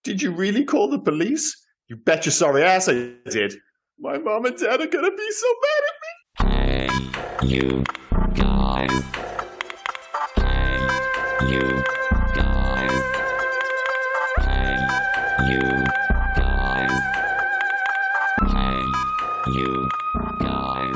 Did you really call the police? You bet your sorry ass I did. My mom and dad are gonna be so mad at me. Hey, you guys. Hey, you guys. Hey, you guys. Hey, you guys.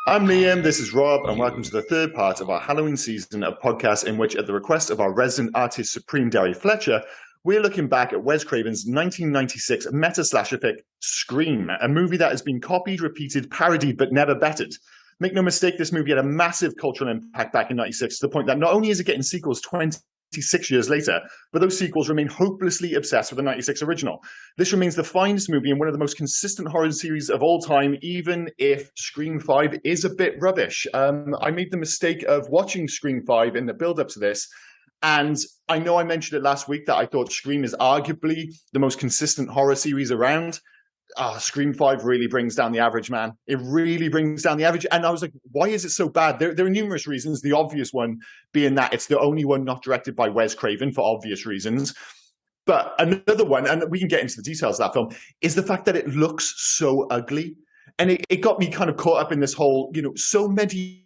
I'm Liam, this is Rob, and welcome to the third part of our Halloween season of podcasts in which, at the request of our resident artist supreme, Derry Fletcher, we're looking back at Wes Craven's 1996 meta-slasher pick, Scream, a movie that has been copied, repeated, parodied, but never bettered. Make no mistake, this movie had a massive cultural impact back in 96 to the point that not only is it getting sequels 26 years later, but those sequels remain hopelessly obsessed with the 96 original. This remains the finest movie and one of the most consistent horror series of all time, even if Scream 5 is a bit rubbish. I made the mistake of watching Scream 5 in the build-up to this, and I know I mentioned it last week that I thought Scream is arguably the most consistent horror series around. Scream 5 really brings down the average, man. It really brings down the average. And I was like, why is it so bad? There are numerous reasons. The obvious one being that it's the only one not directed by Wes Craven for obvious reasons. But another one, and we can get into the details of that film, is the fact that it looks so ugly. And it got me kind of caught up in this whole, so many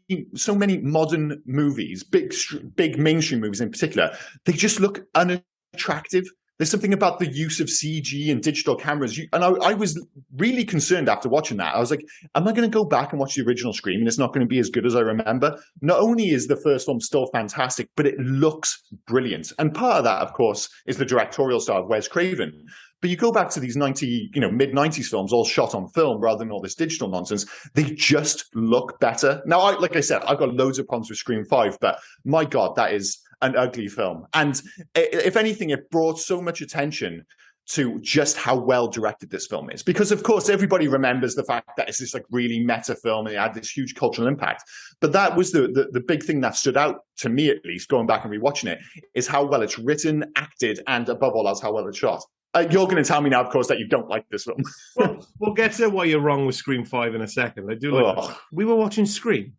modern movies, big mainstream movies in particular, they just look unattractive. There's something about the use of CG and digital cameras. I was really concerned after watching that. I was like, am I going to go back and watch the original Scream and it's not going to be as good as I remember? Not only is the first film still fantastic, but it looks brilliant. And part of that, of course, is the directorial style of Wes Craven. But you go back to these mid-90s films all shot on film rather than all this digital nonsense, they just look better. Now, like I said, I've got loads of problems with Scream 5, but my God, that is an ugly film. And if anything, it brought so much attention to just how well directed this film is. Because, of course, everybody remembers the fact that it's this like really meta film and it had this huge cultural impact. But that was the big thing that stood out to me, at least, going back and rewatching it, is how well it's written, acted, and above all else, how well it's shot. You're going to tell me now, of course, that you don't like this film. Well, we'll get to why you're wrong with Scream 5 in a second. I do like We were watching Scream.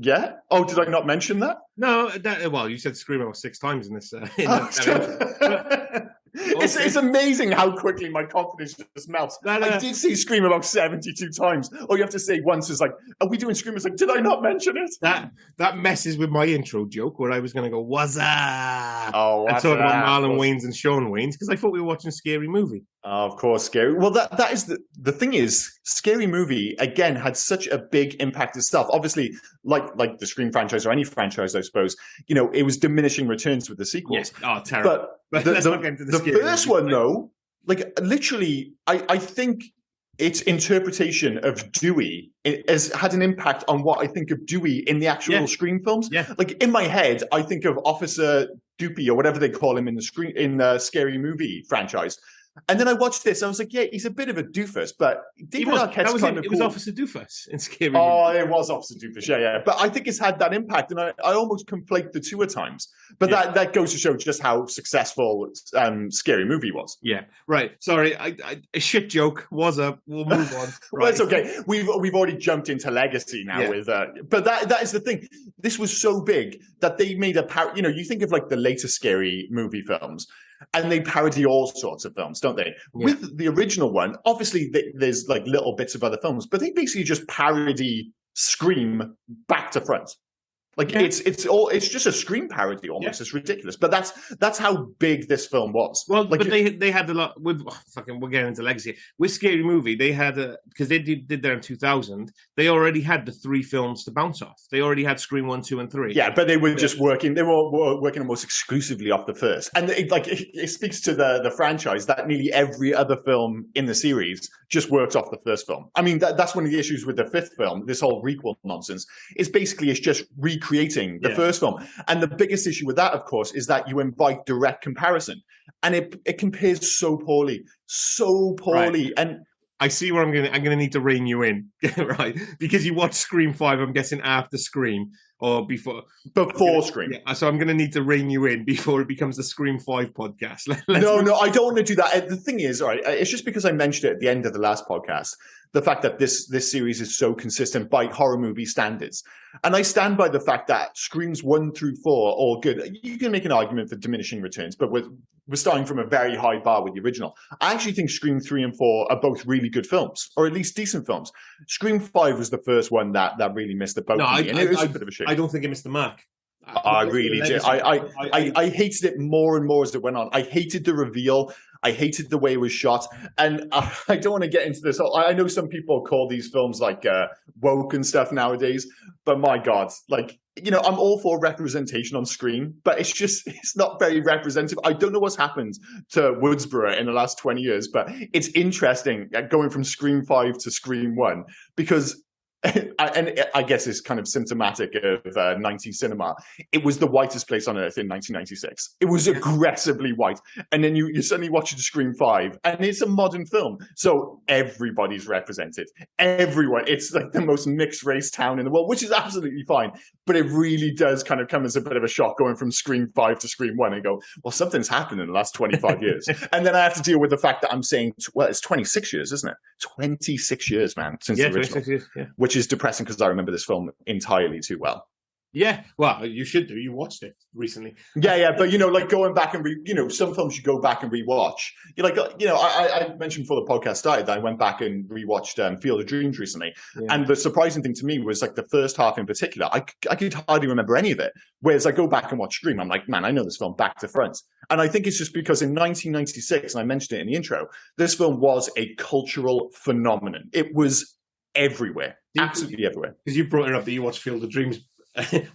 Yeah? Oh, did I not mention that? No, well, you said Scream about 6 times in this. It's amazing how quickly my confidence just melts. I did see Scream about 72 times. All you have to say once is like, are we doing Scream? It's like, did I not mention it? That messes with my intro joke where I was going to go, what's up? Oh, and talk about Marlon Wayans and Sean Wayans because I thought we were watching a scary movie. Of course, Scary. Well, that is the thing is, Scary Movie, again, had such a big impact itself. Obviously, like the Scream franchise or any franchise, I suppose, it was diminishing returns with the sequels. Yes. Oh, terrible. But let's not get into the first one, though, like literally, I think its interpretation of Dewey has had an impact on what I think of Dewey in the actual Scream films. Yeah. Like in my head, I think of Officer Doopy or whatever they call him in the Scary Movie franchise. And then I watched this. I was like, yeah, he's a bit of a doofus, but David Arquette's kind of cool. It was Officer Doofus in Scary Movie. Oh, it was Officer Doofus, yeah. But I think it's had that impact, and I almost conflate the two at times. But that goes to show just how successful Scary Movie was. Yeah, right. Sorry, a shit joke was up. We'll move on. Right. Well, it's okay. We've already jumped into Legacy now with but that is the thing. This was so big that they made you think of like the later Scary Movie films. And they parody all sorts of films, don't they? Yeah. With the original one, obviously there's like little bits of other films, but they basically just parody Scream back to front. Like it's just a Scream parody almost. Yeah. It's ridiculous, but that's how big this film was. Well, like, but they had a lot with we're getting into Legacy with Scary Movie. They had because they did there in 2000. They already had the 3 films to bounce off. They already had Scream 1, 2, and 3. Yeah, but they were just working. They were working almost exclusively off the first, and it speaks to the franchise that nearly every other film in the series just works off the first film. I mean, that's one of the issues with the 5th film. This whole requel nonsense is basically it's just recreating the first film. And the biggest issue with that, of course, is that you invite direct comparison. And it compares so poorly. Right. And I see where I'm gonna need to rein you in, right? Because you watch Scream 5, I'm guessing after Scream. or before? Before Scream. Yeah, so I'm going to need to rein you in before it becomes the Scream 5 podcast. No, I don't want to do that. The thing is, all right, it's just because I mentioned it at the end of the last podcast, the fact that this series is so consistent by horror movie standards. And I stand by the fact that Screams 1 through 4 are all good. You can make an argument for diminishing returns, but we're starting from a very high bar with the original. I actually think Scream 3 and 4 are both really good films, or at least decent films. Scream 5 was the first one that really missed the boat. And it was a bit of a shame. I don't think it missed the mark. I really did. I hated it more and more as it went on. I hated the reveal. I hated the way it was shot. And I don't want to get into this. I know some people call these films like woke and stuff nowadays, but my God, like, you know, I'm all for representation on screen, but it's not very representative. I don't know what's happened to Woodsboro in the last 20 years, but it's interesting going from Scream 5 to Scream 1 because and I guess it's kind of symptomatic of 90s cinema. It was the whitest place on earth in 1996. It was aggressively white. And then you suddenly watch Scream 5, and it's a modern film. So everybody's represented. Everyone. It's like the most mixed race town in the world, which is absolutely fine. But it really does kind of come as a bit of a shock going from Scream 5 to Scream 1 and go, well, something's happened in the last 25 years. And then I have to deal with the fact that I'm saying, well, it's 26 years, isn't it? 26 years, man, since the original. 26 years, yeah. Which is depressing because I remember this film entirely too well. Yeah, well, you should do. You watched it recently. Yeah, but, you know, like going back and, some films you go back and rewatch. You're like, I mentioned before the podcast started that I went back and rewatched Field of Dreams recently. Yeah. And the surprising thing to me was like the first half in particular, I could hardly remember any of it. Whereas I go back and watch Scream, I'm like, man, I know this film back to front. And I think it's just because in 1996, and I mentioned it in the intro, this film was a cultural phenomenon. It was everywhere, absolutely everywhere. Because you brought it up that you watched Field of Dreams.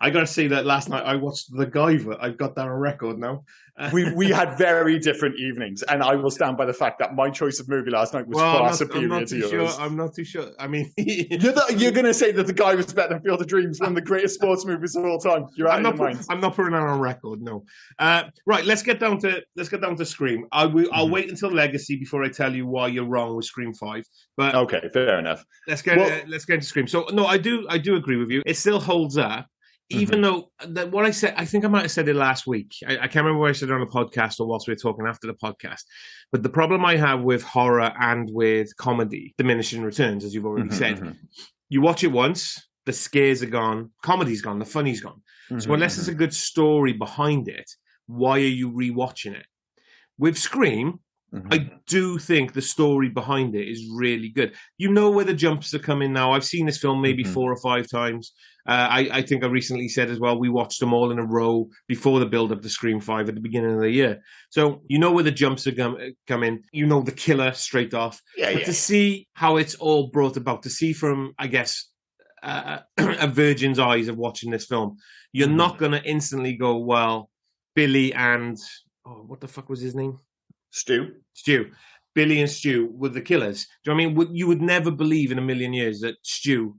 I got to say that last night I watched The Guyver. I've got that on record now. We had very different evenings, and I will stand by the fact that my choice of movie last night was far superior to yours. I'm not too sure. I mean, you're going to say that The Guy was better than Field of Dreams, one of the greatest sports movies of all time. You're out of your mind. I'm not putting that on record. No. Right. Let's get down to Scream. I'll wait until Legacy before I tell you why you're wrong with Scream 5. But okay, fair enough. Let's get into Scream. So no, I do agree with you. It still holds up. Even though what I said, I think I might have said it last week. I can't remember where I said it on a podcast or whilst we were talking after the podcast. But the problem I have with horror and with comedy, diminishing returns, as you've already said. You watch it once, the scares are gone, comedy's gone, the funny's gone. So unless there's a good story behind it, why are you rewatching it? With Scream, I do think the story behind it is really good. You know where the jumps are coming now. I've seen this film maybe 4 or 5 times. I think I recently said as well, we watched them all in a row before the build-up to Scream 5 at the beginning of the year. So you know where the jumps are coming. You know the killer straight off. But to see how it's all brought about, to see from, I guess, a virgin's eyes of watching this film, you're not going to instantly go, well, Billy and... Oh, what the fuck was his name? Stu. Billy and Stu were the killers. Do you know what I mean? You would never believe in a million years that Stu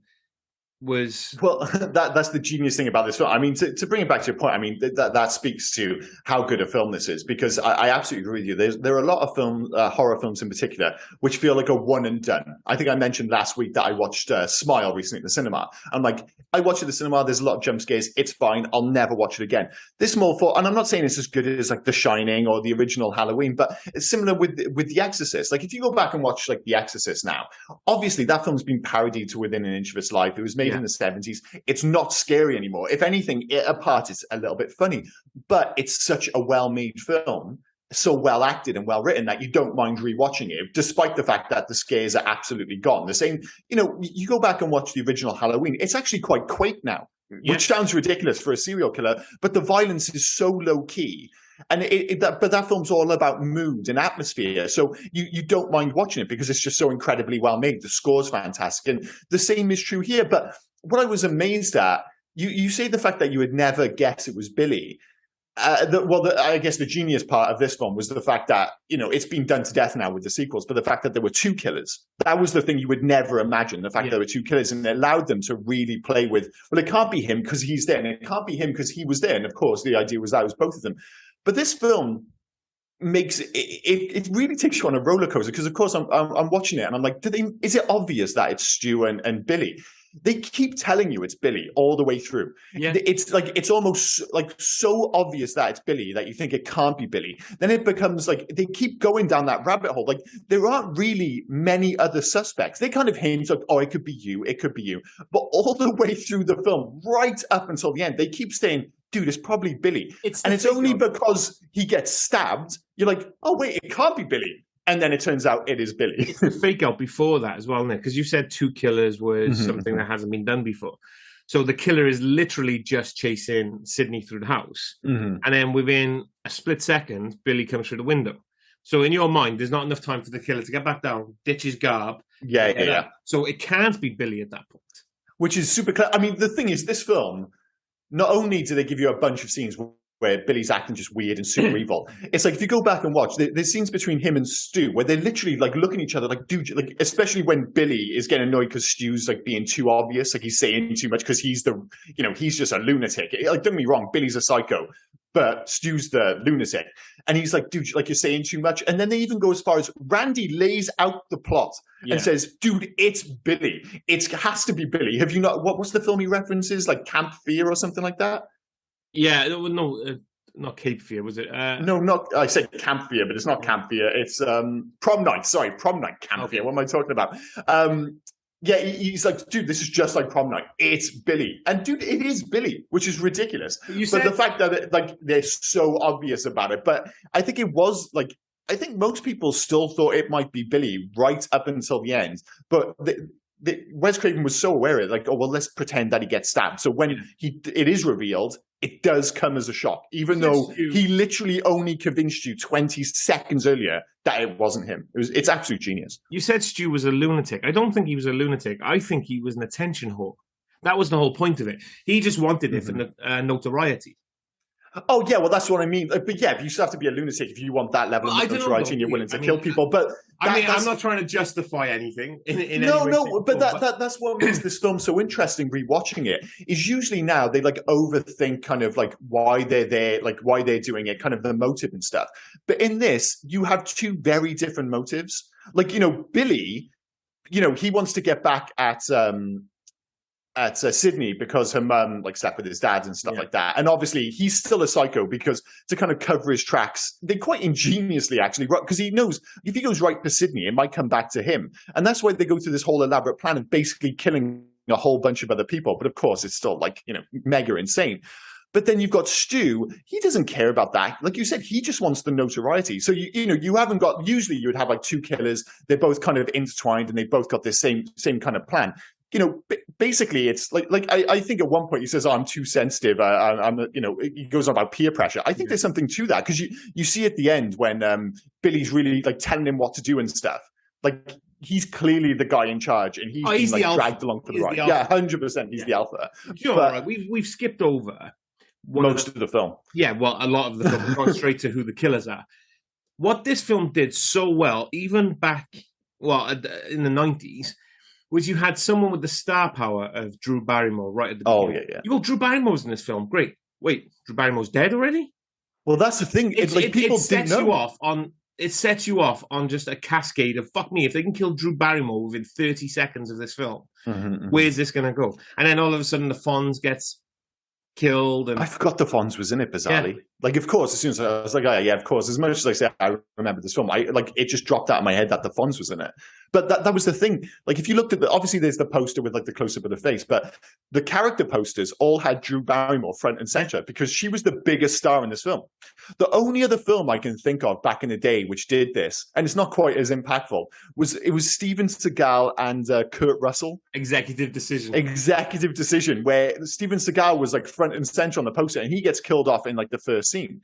was... Well, that's the genius thing about this film. I mean, to bring it back to your point, I mean, that speaks to how good a film this is, because I absolutely agree with you. There are a lot of horror films in particular, which feel like a one and done. I think I mentioned last week that I watched Smile recently at the cinema. I'm like, I watched it at the cinema, there's a lot of jump scares, it's fine, I'll never watch it again. This more for, and I'm not saying it's as good as like The Shining or the original Halloween, but it's similar with The Exorcist. Like if you go back and watch like The Exorcist now, obviously that film's been parodied to within an inch of its life. It was made in the 70s. It's not scary anymore. If anything, apart, it's a little bit funny, but it's such a well-made film, so well acted and well written that you don't mind rewatching it, despite the fact that the scares are absolutely gone. The same, you go back and watch the original Halloween, it's actually quite quaint now, which sounds ridiculous for a serial killer, but the violence is so low key. And but that film's all about mood and atmosphere. So you don't mind watching it because it's just so incredibly well made. The score's fantastic. And the same is true here. But what I was amazed at, you say the fact that you would never guess it was Billy. I guess the genius part of this film was the fact that, it's been done to death now with the sequels, but the fact that there were 2 killers, that was the thing you would never imagine, the fact there were 2 killers, and it allowed them to really play with, well, it can't be him because he's there, and it can't be him because he was there. And of course, the idea was that it was both of them. But this film makes it really takes you on a roller coaster, because of course I'm watching it and I'm like, is it obvious that it's Stu and Billy? they keep telling you it's Billy all the way through. Yeah. It's like it's almost like so obvious that it's Billy that you think it can't be Billy. Then it becomes like they keep going down that rabbit hole. Like there aren't really many other suspects. They kind of hint like, oh, it could be you, it could be you. But all the way through the film, right up until the end, they keep saying, dude, it's probably Billy. And it's only because he gets stabbed, you're like, oh wait, it can't be Billy. And then it turns out it is Billy. It's the fake out before that as well, Nick, because you said 2 killers was something that hasn't been done before. So the killer is literally just chasing Sydney through the house. And then within a split second, Billy comes through the window. So in your mind, there's not enough time for the killer to get back down, ditch his garb. Yeah. So it can't be Billy at that point. Which is super clever. I mean, the thing is, this film, not only do they give you a bunch of scenes where Billy's acting just weird and super evil. It's like if you go back and watch, there's scenes between him and Stu where they're literally like looking at each other like, dude, like especially when Billy is getting annoyed because Stu's like being too obvious, like he's saying too much because he's he's just a lunatic. Like, don't get me wrong, Billy's a psycho, but Stu's the lunatic. And he's like, dude, like you're saying too much. And then they even go as far as Randy lays out the plot and says, dude, it's Billy. It has to be Billy. Have you not, what's the film he references? Like Camp Fear or something like that? Yeah, no, not Cape Fear, was it? No, not. I said Camp Fear, but it's not Camp Fear. It's Prom Night. Sorry, Prom Night Camp Fear. What am I talking about? Yeah, he's like, dude, this is just like Prom Night. It's Billy, and dude, it is Billy, which is ridiculous. But the fact that they're so obvious about it, but I think it was like. I think most people still thought it might be Billy right up until the end, but. Wes Craven was so aware of it, like, oh, well, let's pretend that he gets stabbed. So when it is revealed, it does come as a shock, even though he literally only convinced you 20 seconds earlier that it wasn't him. It's absolute genius. You said Stu was a lunatic. I don't think he was a lunatic. I think he was an attention whore. That was the whole point of it. He just wanted it for notoriety. Oh, yeah, well, that's what I mean. But yeah, you still have to be a lunatic if you want that level of notoriety and you're willing to kill people. But I'm not trying to justify anything in any way. No, but that's what makes this film so interesting rewatching it, is usually now they like overthink kind of like why they're there, like why they're doing it, kind of the motive and stuff. But in this, you have 2 very different motives. Like, Billy, he wants to get back at Sydney because her mum like slept with his dad and stuff like that. And obviously he's still a psycho because to kind of cover his tracks, they quite ingeniously actually, because he knows if he goes right to Sydney, it might come back to him. And that's why they go through this whole elaborate plan of basically killing a whole bunch of other people. But of course, it's still like, mega insane. But then you've got Stu. He doesn't care about that. Like you said, he just wants the notoriety. So, you haven't got, usually you would have like 2 killers. They're both kind of intertwined and they both got this same kind of plan. Basically, it's like I think at one point he says, "Oh, I'm too sensitive." He goes on about peer pressure. I think there's something to that because you see at the end when Billy's really like telling him what to do and stuff. Like he's clearly the guy in charge, and he's been like dragged along for the ride. Yeah, 100%. He's the alpha. Sure, right. We've skipped over most of the film. Yeah, well, a lot of the film. We've gone straight to who the killers are. What this film did so well, even back in the 90s. Was you had someone with the star power of Drew Barrymore right at the beginning. Oh, yeah. You go, Drew Barrymore's in this film. Great. Wait, Drew Barrymore's dead already? Well, that's the thing. It's like people didn't know. It sets you off on just a cascade of, fuck me, if they can kill Drew Barrymore within 30 seconds of this film, where's this going to go? And then all of a sudden the Fonz gets killed. And I forgot the Fonz was in it, bizarrely. Yeah. Like, of course, as soon as I was like, oh, yeah, of course. As much as I say I remember this film, it just dropped out of my head that the Fonz was in it. But that was the thing. Like, if you looked at obviously there's the poster with like the close-up of the face, but the character posters all had Drew Barrymore front and center because she was the biggest star in this film. The only other film I can think of back in the day which did this, and it's not quite as impactful, was Steven Seagal and Kurt Russell. Executive Decision, where Steven Seagal was like front and center on the poster, and he gets killed off in like the first scene.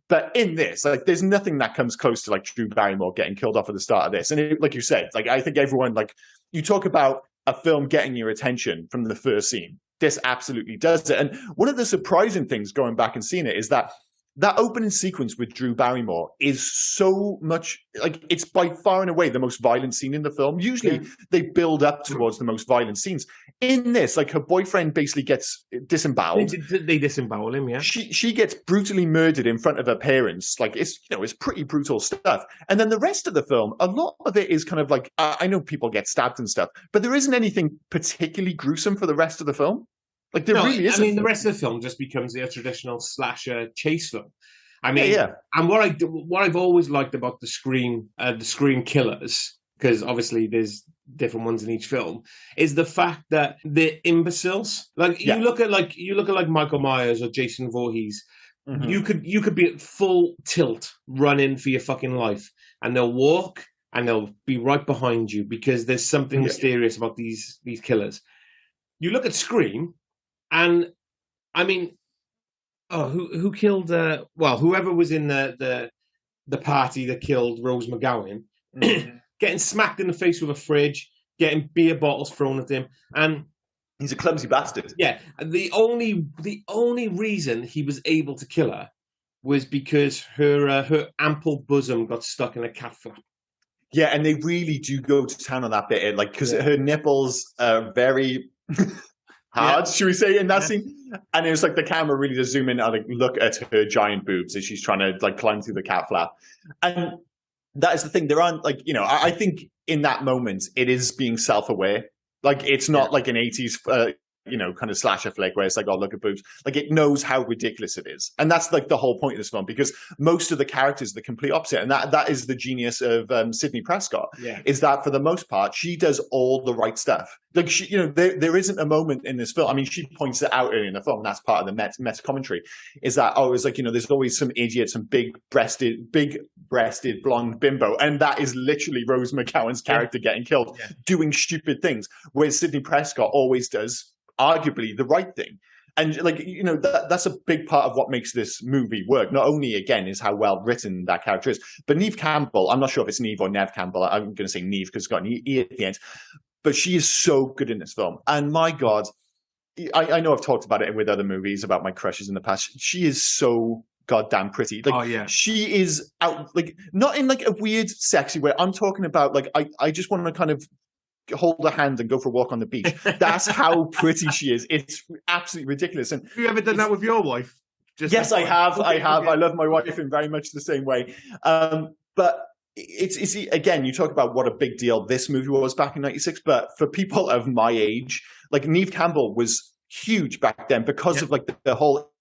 But in this, like, there's nothing that comes close to like Drew Barrymore getting killed off at the start of this. And like you said, like I think everyone, like, you talk about a film getting your attention from the first scene. This absolutely does it. And one of the surprising things going back and seeing it is that that opening sequence with Drew Barrymore is so much like it's by far and away the most violent scene in the film. Usually they build up towards the most violent scenes. In this, like her boyfriend basically gets disemboweled. They disembowel him, yeah. She gets brutally murdered in front of her parents. Like it's it's pretty brutal stuff. And then the rest of the film, a lot of it is kind of like I know people get stabbed and stuff, but there isn't anything particularly gruesome for the rest of the film. Like there really isn't. I mean, the rest of the film just becomes a traditional slasher chase film. I mean, and what I've always liked about the Scream killers, because obviously there's different ones in each film, is the fact that they're imbeciles. Like you look at Michael Myers or Jason Voorhees, you could be at full tilt running for your fucking life, and they'll walk and they'll be right behind you because there's something mysterious about these killers. You look at Scream. And I mean, who killed? Whoever was in the party that killed Rose McGowan, getting smacked in the face with a fridge, getting beer bottles thrown at him, and he's a clumsy bastard. Yeah, the only reason he was able to kill her was because her ample bosom got stuck in a cat flap. Yeah, and they really do go to town on that bit, like because her nipples are very. Hard, should we say, in that scene? And it was like the camera really does zoom in and like look at her giant boobs as she's trying to like climb through the cat flap. And that is the thing. There aren't like, I think in that moment it is being self-aware. Like it's not like an 80s kind of slasher flick where it's like, oh, look at boobs. Like it knows how ridiculous it is. And that's like the whole point of this film, because most of the characters are the complete opposite. And that is the genius of Sidney Prescott, is that for the most part, she does all the right stuff. Like she, there isn't a moment in this film. I mean, she points it out early in the film. And that's part of the meta commentary is that, it's like, there's always some idiot, some big breasted blonde bimbo. And that is literally Rose McGowan's character getting killed, doing stupid things. Whereas Sidney Prescott always does arguably the right thing. And like, that's a big part of what makes this movie work. Not only, again, is how well written that character is, but Neve Campbell, I'm not sure if it's Neve or Nev Campbell. I'm going to say Neve because it's got an E at the end. But she is so good in this film. And my God, I know I've talked about it with other movies about my crushes in the past. She is so goddamn pretty. Like, she is out, like, not in like a weird, sexy way. I'm talking about like, I just want to kind of hold her hand and go for a walk on the beach. That's how pretty she is. It's absolutely ridiculous. And have you ever done that with your wife? Yes, I have. I love my wife in very much the same way. But it's again, you talk about what a big deal this movie was back in '96. But for people of my age, like Neve Campbell was huge back then because of like the whole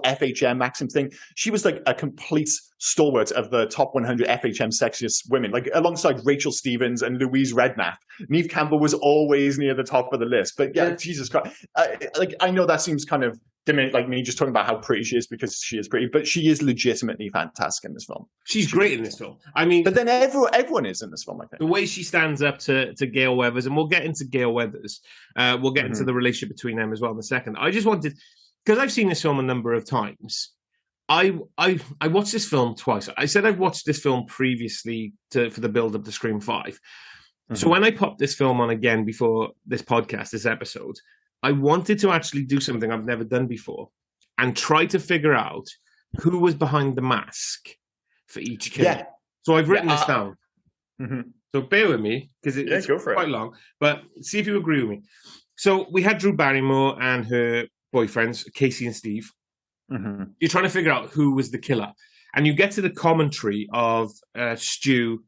FHM Maxim thing. She was like a complete stalwart of the top 100 FHM sexiest women, like alongside Rachel Stevens and Louise Redknapp. Neve Campbell was always near the top of the list. But Jesus Christ, like I know that seems kind of like me just talking about how pretty she is because she is pretty, but she is legitimately fantastic in this film. She's great in this film. I mean, but then everyone is in this film. I think the way she stands up to Gale Weathers, and we'll get into Gale Weathers. We'll get into the relationship between them as well in a second. I just wanted, because I've seen this film a number of times. I watched this film twice. I said I've watched this film previously for the build up to Scream 5. So when I popped this film on again before this podcast, this episode, I wanted to actually do something I've never done before and try to figure out who was behind the mask for each killer. Yeah. So I've written this down. So bear with me because it's quite long, but see if you agree with me. So we had Drew Barrymore and her boyfriends, Casey and Steve. You're trying to figure out who was the killer. And you get to the commentary of Stu.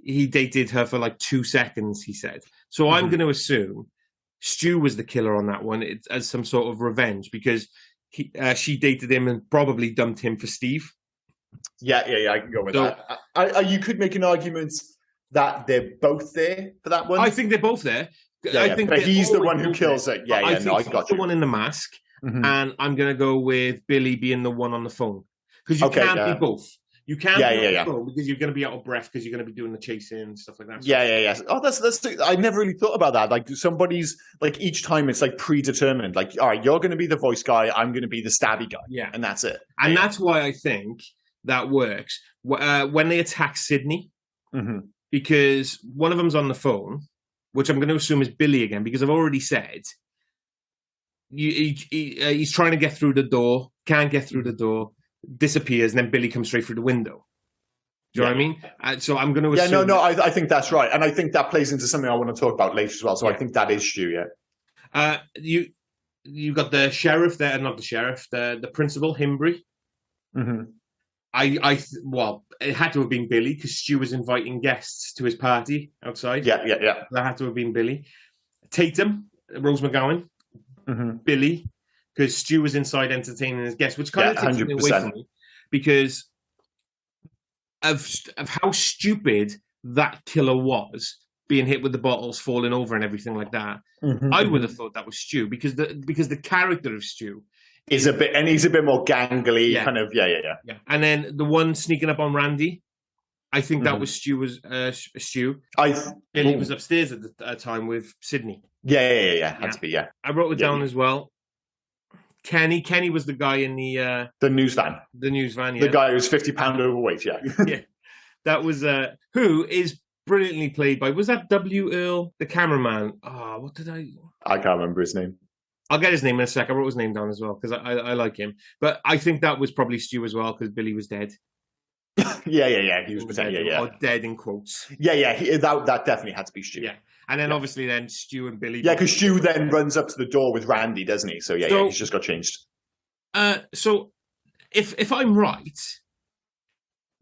He dated her for like 2 seconds, he said. So I'm going to assume Stu was the killer on that one as some sort of revenge because she dated him and probably dumped him for Steve. Yeah, I can go with that. You could make an argument that they're both there for that one. I think they're both there. I think but he's the one who kills it. I got you. The one in the mask, and I'm going to go with Billy being the one on the phone because you can't be both. You can't because you're going to be out of breath because you're going to be doing the chasing and stuff like that. Yeah. Oh, that's. I never really thought about that. Like somebody's like each time it's like predetermined. Like, all right, you're going to be the voice guy. I'm going to be the stabby guy. Yeah, and that's it. And that's why I think that works when they attack Sydney, because one of them's on the phone, which I'm going to assume is Billy again, because I've already said he's trying to get through the door, can't get through the door. disappears, and then Billy comes straight through the window. Do you know what I mean? So I'm going to assume... Yeah, no, I think that's right. And I think that plays into something I want to talk about later as well. So I think that is Stu, yeah. You got the sheriff there, not the sheriff, the principal, Himbry. Mm-hmm. Well, it had to have been Billy because Stu was inviting guests to his party outside. Yeah. That had to have been Billy. Tatum, Rose McGowan, Billy, because Stu was inside entertaining his guests, which kind of takes something away from me because of how stupid that killer was, being hit with the bottles, falling over, and everything like that. I would have thought that was Stu because the character of Stu is a bit, and he's a bit more gangly, kind of, yeah. And then the one sneaking up on Randy, I think that was Stu. Billy was upstairs at the time with Sydney. Yeah. Had to be, yeah. I wrote it down as well. Kenny was the guy in the news van. The news van, yeah. The guy who's 50 pounds overweight, yeah. Yeah. That was who is brilliantly played by, was that W. Earl, the cameraman? What did I can't remember his name. I'll get his name in a sec. I wrote his name down as well because I like him. But I think that was probably Stu as well because Billy was dead. Yeah. He was dead, yeah. Or dead in quotes. Yeah. That definitely had to be Stu. Yeah. And then obviously then Stu and Billy. Yeah, because Stu then runs up to the door with Randy, doesn't he? So he's just got changed. So if I'm right,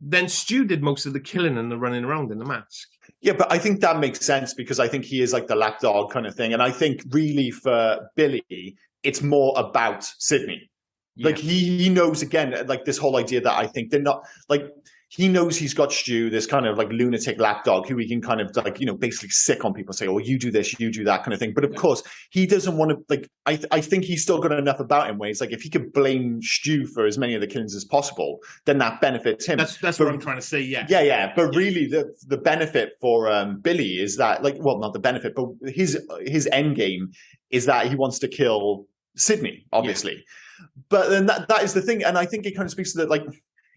then Stu did most of the killing and the running around in the mask. Yeah, but I think that makes sense because I think he is like the lapdog kind of thing. And I think really for Billy, it's more about Sydney. Yeah. Like he knows, again, like this whole idea that I think they're not like, he knows he's got Stu, this kind of like lunatic lapdog who he can kind of like, basically sick on people, say, oh, you do this, you do that kind of thing. But of course, he doesn't want to, like, I think he's still got enough about him where it's like, if he could blame Stu for as many of the killings as possible, then that benefits him. That's what I'm trying to say, yeah. Yeah. But really, the benefit for Billy is that, like, well, not the benefit, but his end game is that he wants to kill Sydney, obviously. Yeah. But then that is the thing. And I think it kind of speaks to that, like,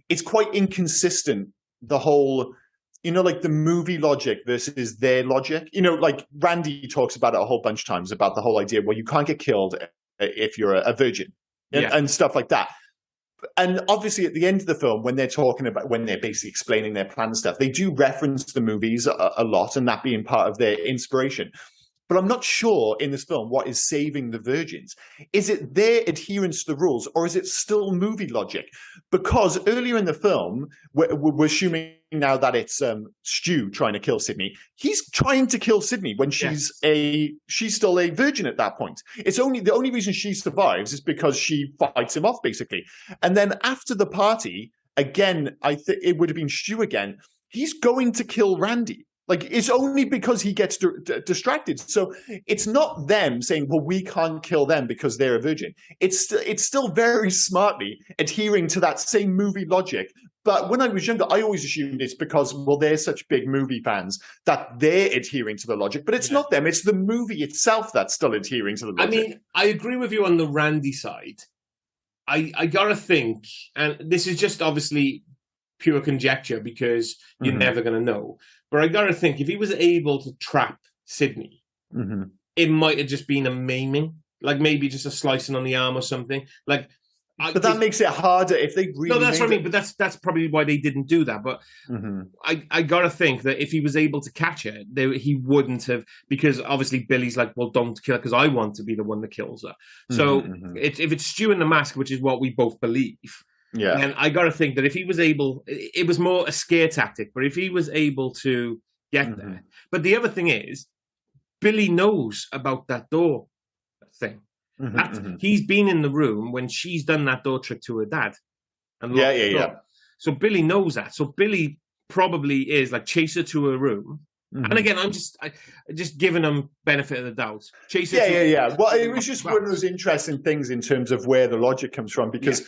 it's quite inconsistent, the whole, like the movie logic versus their logic. Like Randy talks about it a whole bunch of times about the whole idea, well, you can't get killed if you're a virgin and stuff like that. And obviously at the end of the film, when they're basically explaining their plan stuff, they do reference the movies a lot and that being part of their inspiration. But I'm not sure in this film what is saving the virgins. Is it their adherence to the rules or is it still movie logic? Because earlier in the film, we're assuming now that it's Stu trying to kill Sydney. He's trying to kill Sydney when she's still a virgin at that point. The only reason she survives is because she fights him off, basically. And then after the party, again, I think it would have been Stu again. He's going to kill Randy. Like, it's only because he gets distracted. So it's not them saying, well, we can't kill them because they're a virgin. It's still very smartly adhering to that same movie logic. But when I was younger, I always assumed it's because, well, they're such big movie fans that they're adhering to the logic. But it's not them. It's the movie itself that's still adhering to the logic. I mean, I agree with you on the Randy side. I got to think, and this is just obviously pure conjecture because you're never going to know. But I got to think, if he was able to trap Sydney, it might have just been a maiming, like maybe just a slicing on the arm or something. Like, but that makes it harder if they really. No, that's what I mean. But that's probably why they didn't do that. But I got to think that if he was able to catch it, he wouldn't have, because obviously Billy's like, well, don't kill her because I want to be the one that kills her. So if it's Stu in the mask, which is what we both believe. Yeah, and I got to think that if he was able, it was more a scare tactic, but if he was able to get there. But the other thing is, Billy knows about that door thing. He's been in the room when she's done that door trick to her dad. And yeah. So Billy knows that. So Billy probably is like, chase her to her room. And again, I'm just giving them benefit of the doubt. Chase her yeah. Well, it was just one of those interesting things in terms of where the logic comes from, because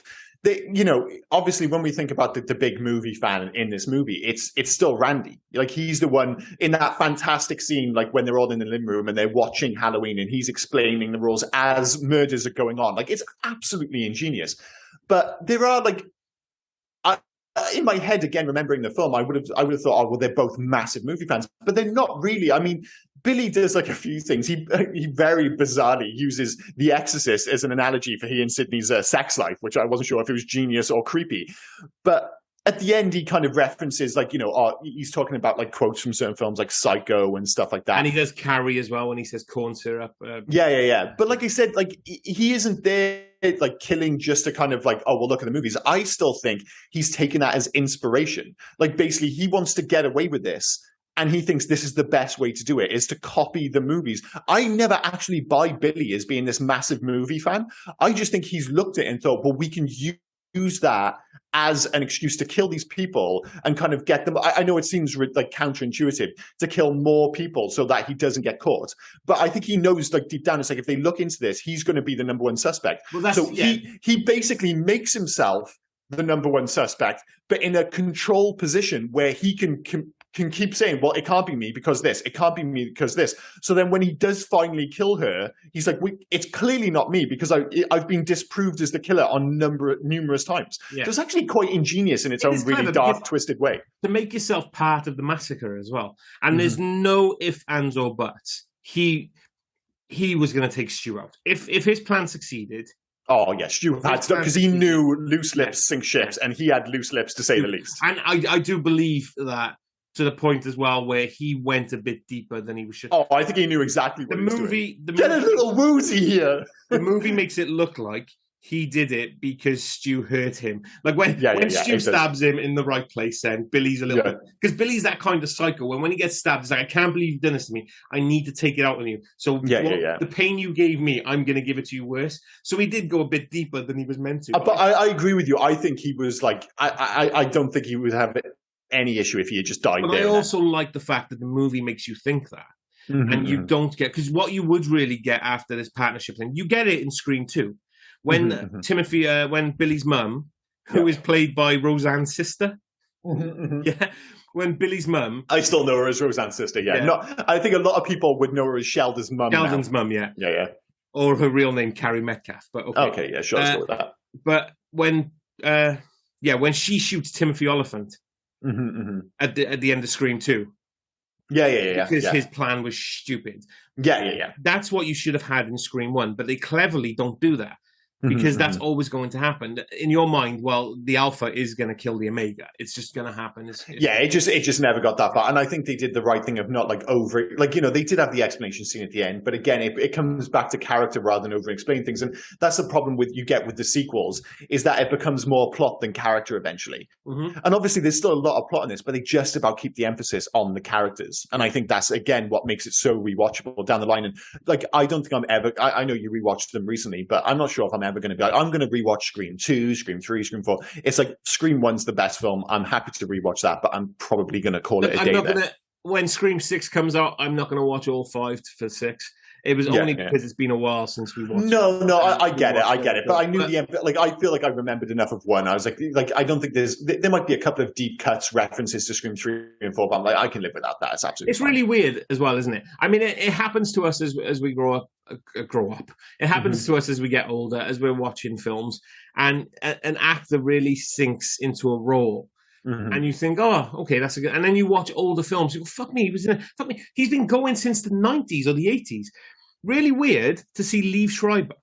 obviously when we think about the big movie fan in this movie, it's still Randy. Like, he's the one in that fantastic scene, like when they're all in the living room and they're watching Halloween and he's explaining the rules as murders are going on. Like, it's absolutely ingenious. But there are like, in my head, again, remembering the film, I would have thought, oh, well, they're both massive movie fans, but they're not really. I mean, Billy does like a few things. He very bizarrely uses The Exorcist as an analogy for he and Sydney's sex life, which I wasn't sure if it was genius or creepy. But at the end, he kind of references like, he's talking about like quotes from certain films like Psycho and stuff like that. And he does Carrie as well when he says corn syrup. Yeah. But like I said, like he isn't there like killing just to kind of like, oh, well, look at the movies. I still think he's taken that as inspiration. Like basically he wants to get away with this. And he thinks this is the best way to do it, is to copy the movies. I never actually buy Billy as being this massive movie fan. I just think he's looked at it and thought, well, we can use that as an excuse to kill these people and kind of get them. I know it seems like counterintuitive to kill more people so that he doesn't get caught. But I think he knows like deep down, it's like if they look into this, he's going to be the number one suspect. Well, so he basically makes himself the number one suspect, but in a control position where he can keep saying, well, it can't be me because this, it can't be me because this. So then when he does finally kill her, he's like, it's clearly not me because I've been disproved as the killer on numerous times. Yeah. So it's actually quite ingenious in its own really dark, twisted way. To make yourself part of the massacre as well. And there's no ifs, ands, or buts. He was going to take Stu out. If his plan succeeded... Oh, yeah, Stu had to, because he knew loose lips sink ships, and he had loose lips, to say the least. And I do believe that to the point as well where he went a bit deeper than he was should. Oh, I think he knew exactly what he was doing. Get a little woozy here. The movie makes it look like he did it because Stu hurt him. Like when Stu stabs him in the right place, then Billy's a little bit... Because Billy's that kind of psycho. When he gets stabbed, he's like, I can't believe you've done this to me. I need to take it out on you. So the pain you gave me, I'm going to give it to you worse. So he did go a bit deeper than he was meant to. But I agree with you. I think he was like... I don't think he would have any issue if he had just died there. I also like the fact that the movie makes you think that. And you don't get... Because what you would really get after this partnership thing, you get it in Scream 2. When when Billy's mum, who is played by Roseanne's sister, when Billy's mum, I still know her as Roseanne's sister. I think a lot of people would know her as Sheldon's mum. Sheldon's mum, yeah, or her real name, Carrie Metcalf. But okay, sure, let's go with that. But when she shoots Timothy Olyphant at the end of Scream 2. Because his plan was stupid. That's what you should have had in Scream 1, but they cleverly don't do that. Because that's always going to happen. In your mind, well, the Alpha is going to kill the Omega. It's just going to happen. It just never got that far. And I think they did the right thing of not like they did have the explanation scene at the end, but again, it comes back to character rather than over-explain things. And that's the problem with the sequels, is that it becomes more plot than character eventually. And obviously there's still a lot of plot in this, but they just about keep the emphasis on the characters. And I think that's, again, what makes it so rewatchable down the line. And like, I don't think I know you rewatched them recently, but I'm not sure if I'm ever going to be like, I'm going to rewatch Scream 2, Scream 3, Scream 4. It's like Scream 1's the best film. I'm happy to rewatch that, but I'm probably going to call it a day. When Scream 6 comes out, I'm not going to watch all 5 for 6. It was only because it's been a while since we watched. No, I get it. But I knew I feel like I remembered enough of 1. I was like I don't think there might be a couple of deep cuts references to Scream 3 and 4, but I'm like, I can live without that. It's absolutely. It's fine. Really weird as well, isn't it? I mean, it happens to us as we grow up. It happens to us as we get older, as we're watching films, and an actor really sinks into a role. And you think, oh, okay, that's a good. And then you watch older films. You go, fuck me, he's been going since the 90s or the 80s. Really weird to see Liev Schreiber.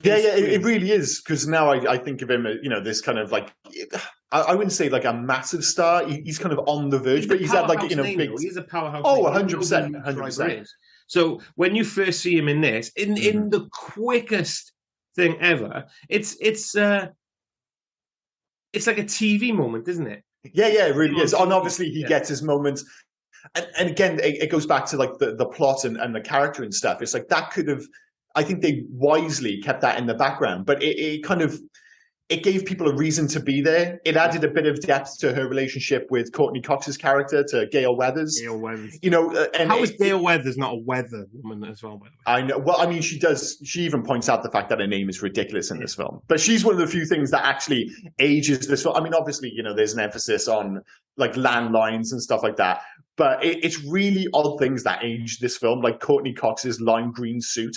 It really is, because now I think of him as, this kind of like, I wouldn't say like a massive star. He's kind of on the verge, but he's had like big. He's a powerhouse. Oh, 100%. So when you first see him in this, in the quickest thing ever, it's like a TV moment, isn't it? Yeah, it really is. And obviously he gets his moments. And again, it goes back to like the plot and the character and stuff. It's like that could have, I think they wisely kept that in the background, but it gave people a reason to be there. It added a bit of depth to her relationship with Courtney Cox's character, to Gale Weathers. And how is Gale Weathers not a weather woman as well, by the way? I know. Well, I mean, she even points out the fact that her name is ridiculous in this film. But she's one of the few things that actually ages this film. I mean, obviously, there's an emphasis on like landlines and stuff like that. But it's really odd things that age this film, like Courtney Cox's lime green suit.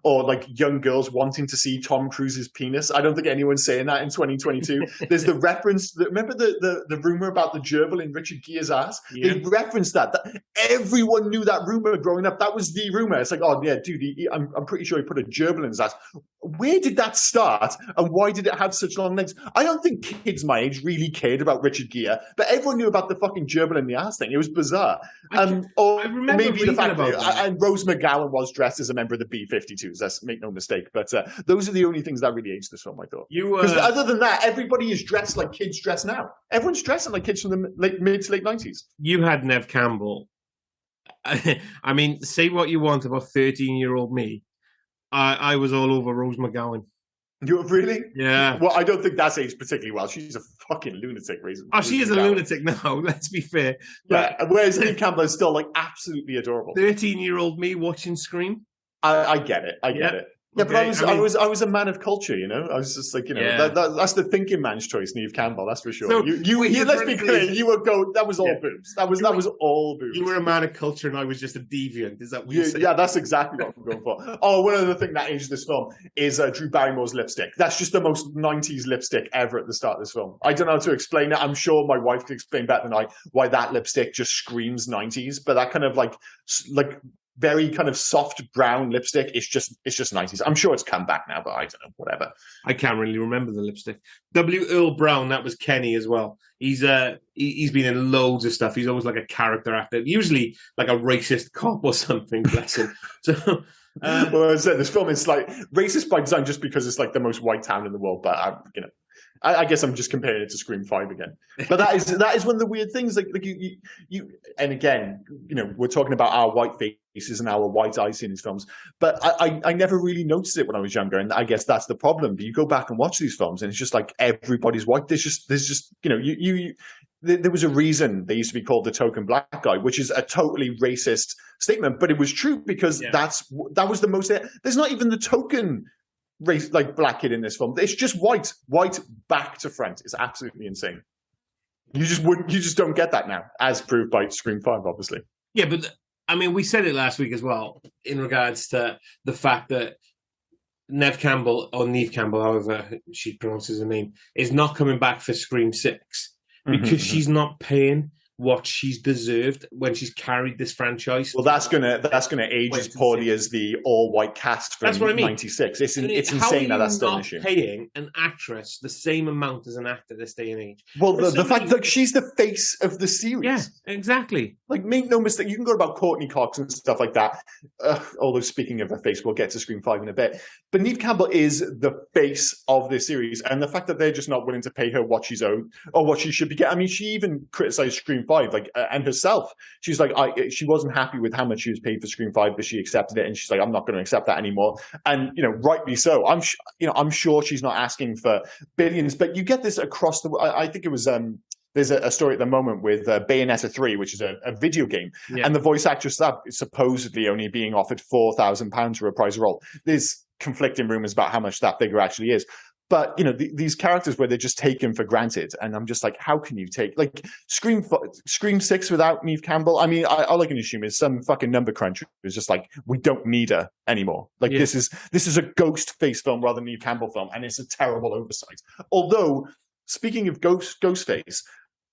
or like young girls wanting to see Tom Cruise's penis. I don't think anyone's saying that in 2022. There's the reference. Remember the rumor about the gerbil in Richard Gere's ass? Yeah. They referenced that. Everyone knew that rumor growing up. That was the rumor. It's like, oh yeah, dude, I'm pretty sure he put a gerbil in his ass. Where did that start, and why did it have such long legs? I don't think kids my age really cared about Richard Gere, but everyone knew about the fucking gerbil in the ass thing. It was bizarre. Or remember maybe the fact about that. And Rose McGowan was dressed as a member of the B-52s. Let's make no mistake. But those are the only things that really aged this film, I thought. Because other than that, everybody is dressed like kids dress now. Everyone's dressing like kids from the mid to late 90s. You had Nev Campbell. I mean, say what you want about 13-year-old me. I was all over Rose McGowan. You really? Yeah. Well, I don't think that's aged particularly well. She's a fucking lunatic, reason. Oh, she is a lunatic now. Let's be fair. Yeah. Whereas Neve Campbell is still like absolutely adorable. 13-year-old me watching Scream. I get it. I get it. Yeah, Okay, but I was a man of culture, you know. I was just like, you know, that's the thinking man's choice, Neve Campbell. That's for sure. So, let's be clear. You would go. That was all boobs. That was all boobs. You were a man of culture, and I was just a deviant. Is that what you're saying? Yeah, that's exactly what I'm going for. Oh, one other thing that aged this film is Drew Barrymore's lipstick. That's just the most 90s lipstick ever at the start of this film. I don't know how to explain it. I'm sure my wife could explain better than I why that lipstick just screams 90s. But that kind of like very kind of soft brown lipstick. It's just 90s. I'm sure it's come back now, but I don't know. Whatever. I can't really remember the lipstick. W. Earl Brown, that was Kenny as well. He's been in loads of stuff. He's always like a character actor, usually like a racist cop or something. Bless him. So. Well, as I said, this film is like racist by design, just because it's like the most white town in the world. But I guess I'm just comparing it to Scream 5 again. But that is one of the weird things. Like you and again, you know, we're talking about our white faces and our white eyes in these films. But I never really noticed it when I was younger, and I guess that's the problem. But you go back and watch these films, and it's just like everybody's white. There's just you know there was a reason they used to be called the token black guy, which is a totally racist statement, but it was true because that was the most. There's not even the token race like black kid in this film. It's just white back to front. It's absolutely insane. You just don't get that now, as proved by Scream 5, obviously. Yeah, but I mean, we said it last week as well in regards to the fact that Neve Campbell, however she pronounces her name, is not coming back for Scream 6 because she's not paying what she's deserved when she's carried this franchise. Well, that's gonna age as poorly as the all-white cast from '96. It's insane that that's still an issue. Paying an actress the same amount as an actor this day and age. Well, the fact that she's the face of the series. Yeah, exactly. Like, make no mistake, you can go about Courtney Cox and stuff like that. Although, speaking of her face, we'll get to Scream 5 in a bit. But Neve Campbell is the face of this series, and the fact that they're just not willing to pay her what she's owed or what she should be getting. I mean, she even criticized Scream 5, and herself. She's like, she wasn't happy with how much she was paid for Scream 5, but she accepted it, and she's like, I'm not going to accept that anymore. And you know, rightly so. I'm sure she's not asking for billions, but you get this across the. I think it was. There's a story at the moment with Bayonetta 3, which is a video game, and the voice actress that is supposedly only being offered £4,000 for a prize role. There's conflicting rumors about how much that figure actually is. But, you know, these characters where they're just taken for granted. And I'm just like, how can you take, like, Scream 6 without Neve Campbell? I mean, all I can assume is some fucking number cruncher is just like, we don't need her anymore. Like, this is a ghost face film rather than Neve Campbell film. And it's a terrible oversight. Although, speaking of Ghostface,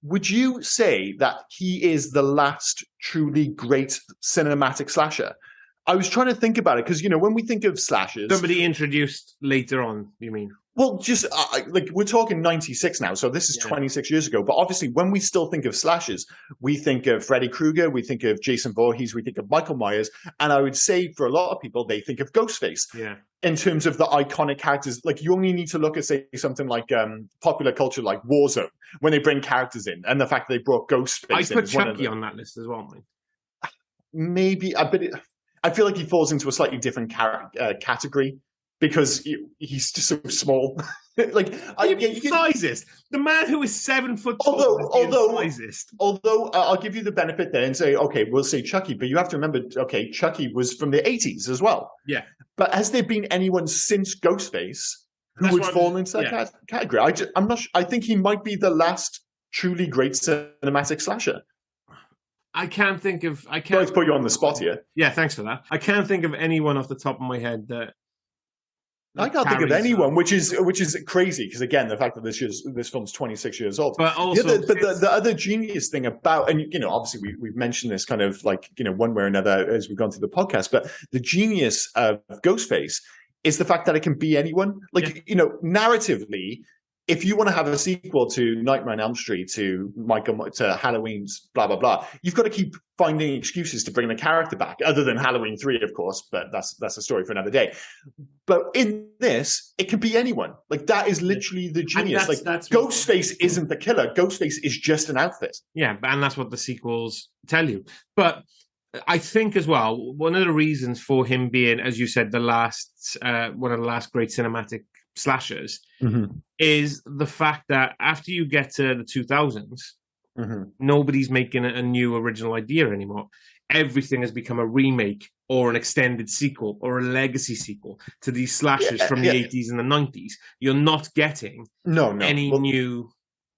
would you say that he is the last truly great cinematic slasher? I was trying to think about it because, you know, when we think of slashers... Somebody introduced later on, you mean? Well, just like we're talking 96 now, so this is 26 years ago. But obviously, when we still think of slashers, we think of Freddy Krueger, we think of Jason Voorhees, we think of Michael Myers, and I would say for a lot of people, they think of Ghostface. Yeah. In terms of the iconic characters, like you only need to look at, say, something like popular culture, like Warzone, when they bring characters in, and the fact that they brought Ghostface in. I put Chucky on that list as well, mate. Maybe, but I feel like he falls into a slightly different category. Because he's just so small. Like, sizest. The man who is 7 foot tall. Although I'll give you the benefit there and say, okay, we'll say Chucky, but you have to remember, okay, Chucky was from the 80s as well. Yeah. But has there been anyone since Ghostface who would fall into that category? I'm not. I think he might be the last truly great cinematic slasher. I can't think of. I Sorry can't. to put you on the spot here. Yeah, thanks for that. I can't think of anyone off the top of my head that. I can't think of carries anyone, that. which is crazy because again, the fact that this film's 26 years old. But also, the other genius thing about, and obviously we've mentioned this kind of like one way or another as we've gone through the podcast, but the genius of Ghostface is the fact that it can be anyone. Like narratively, if you want to have a sequel to Nightmare on Elm Street, to Halloween's blah blah blah, you've got to keep finding excuses to bring the character back, other than Halloween 3, of course, but that's a story for another day. But in this, it can be anyone. Like that is literally the genius. That's Ghostface isn't the killer. Ghostface is just an outfit. Yeah, and that's what the sequels tell you. But I think as well, one of the reasons for him being, as you said, one of the last great cinematic slashers is the fact that after you get to the 2000s, nobody's making a new original idea anymore. Everything has become a remake or an extended sequel or a legacy sequel to these slashers from the 80s and the 90s. You're not getting any new.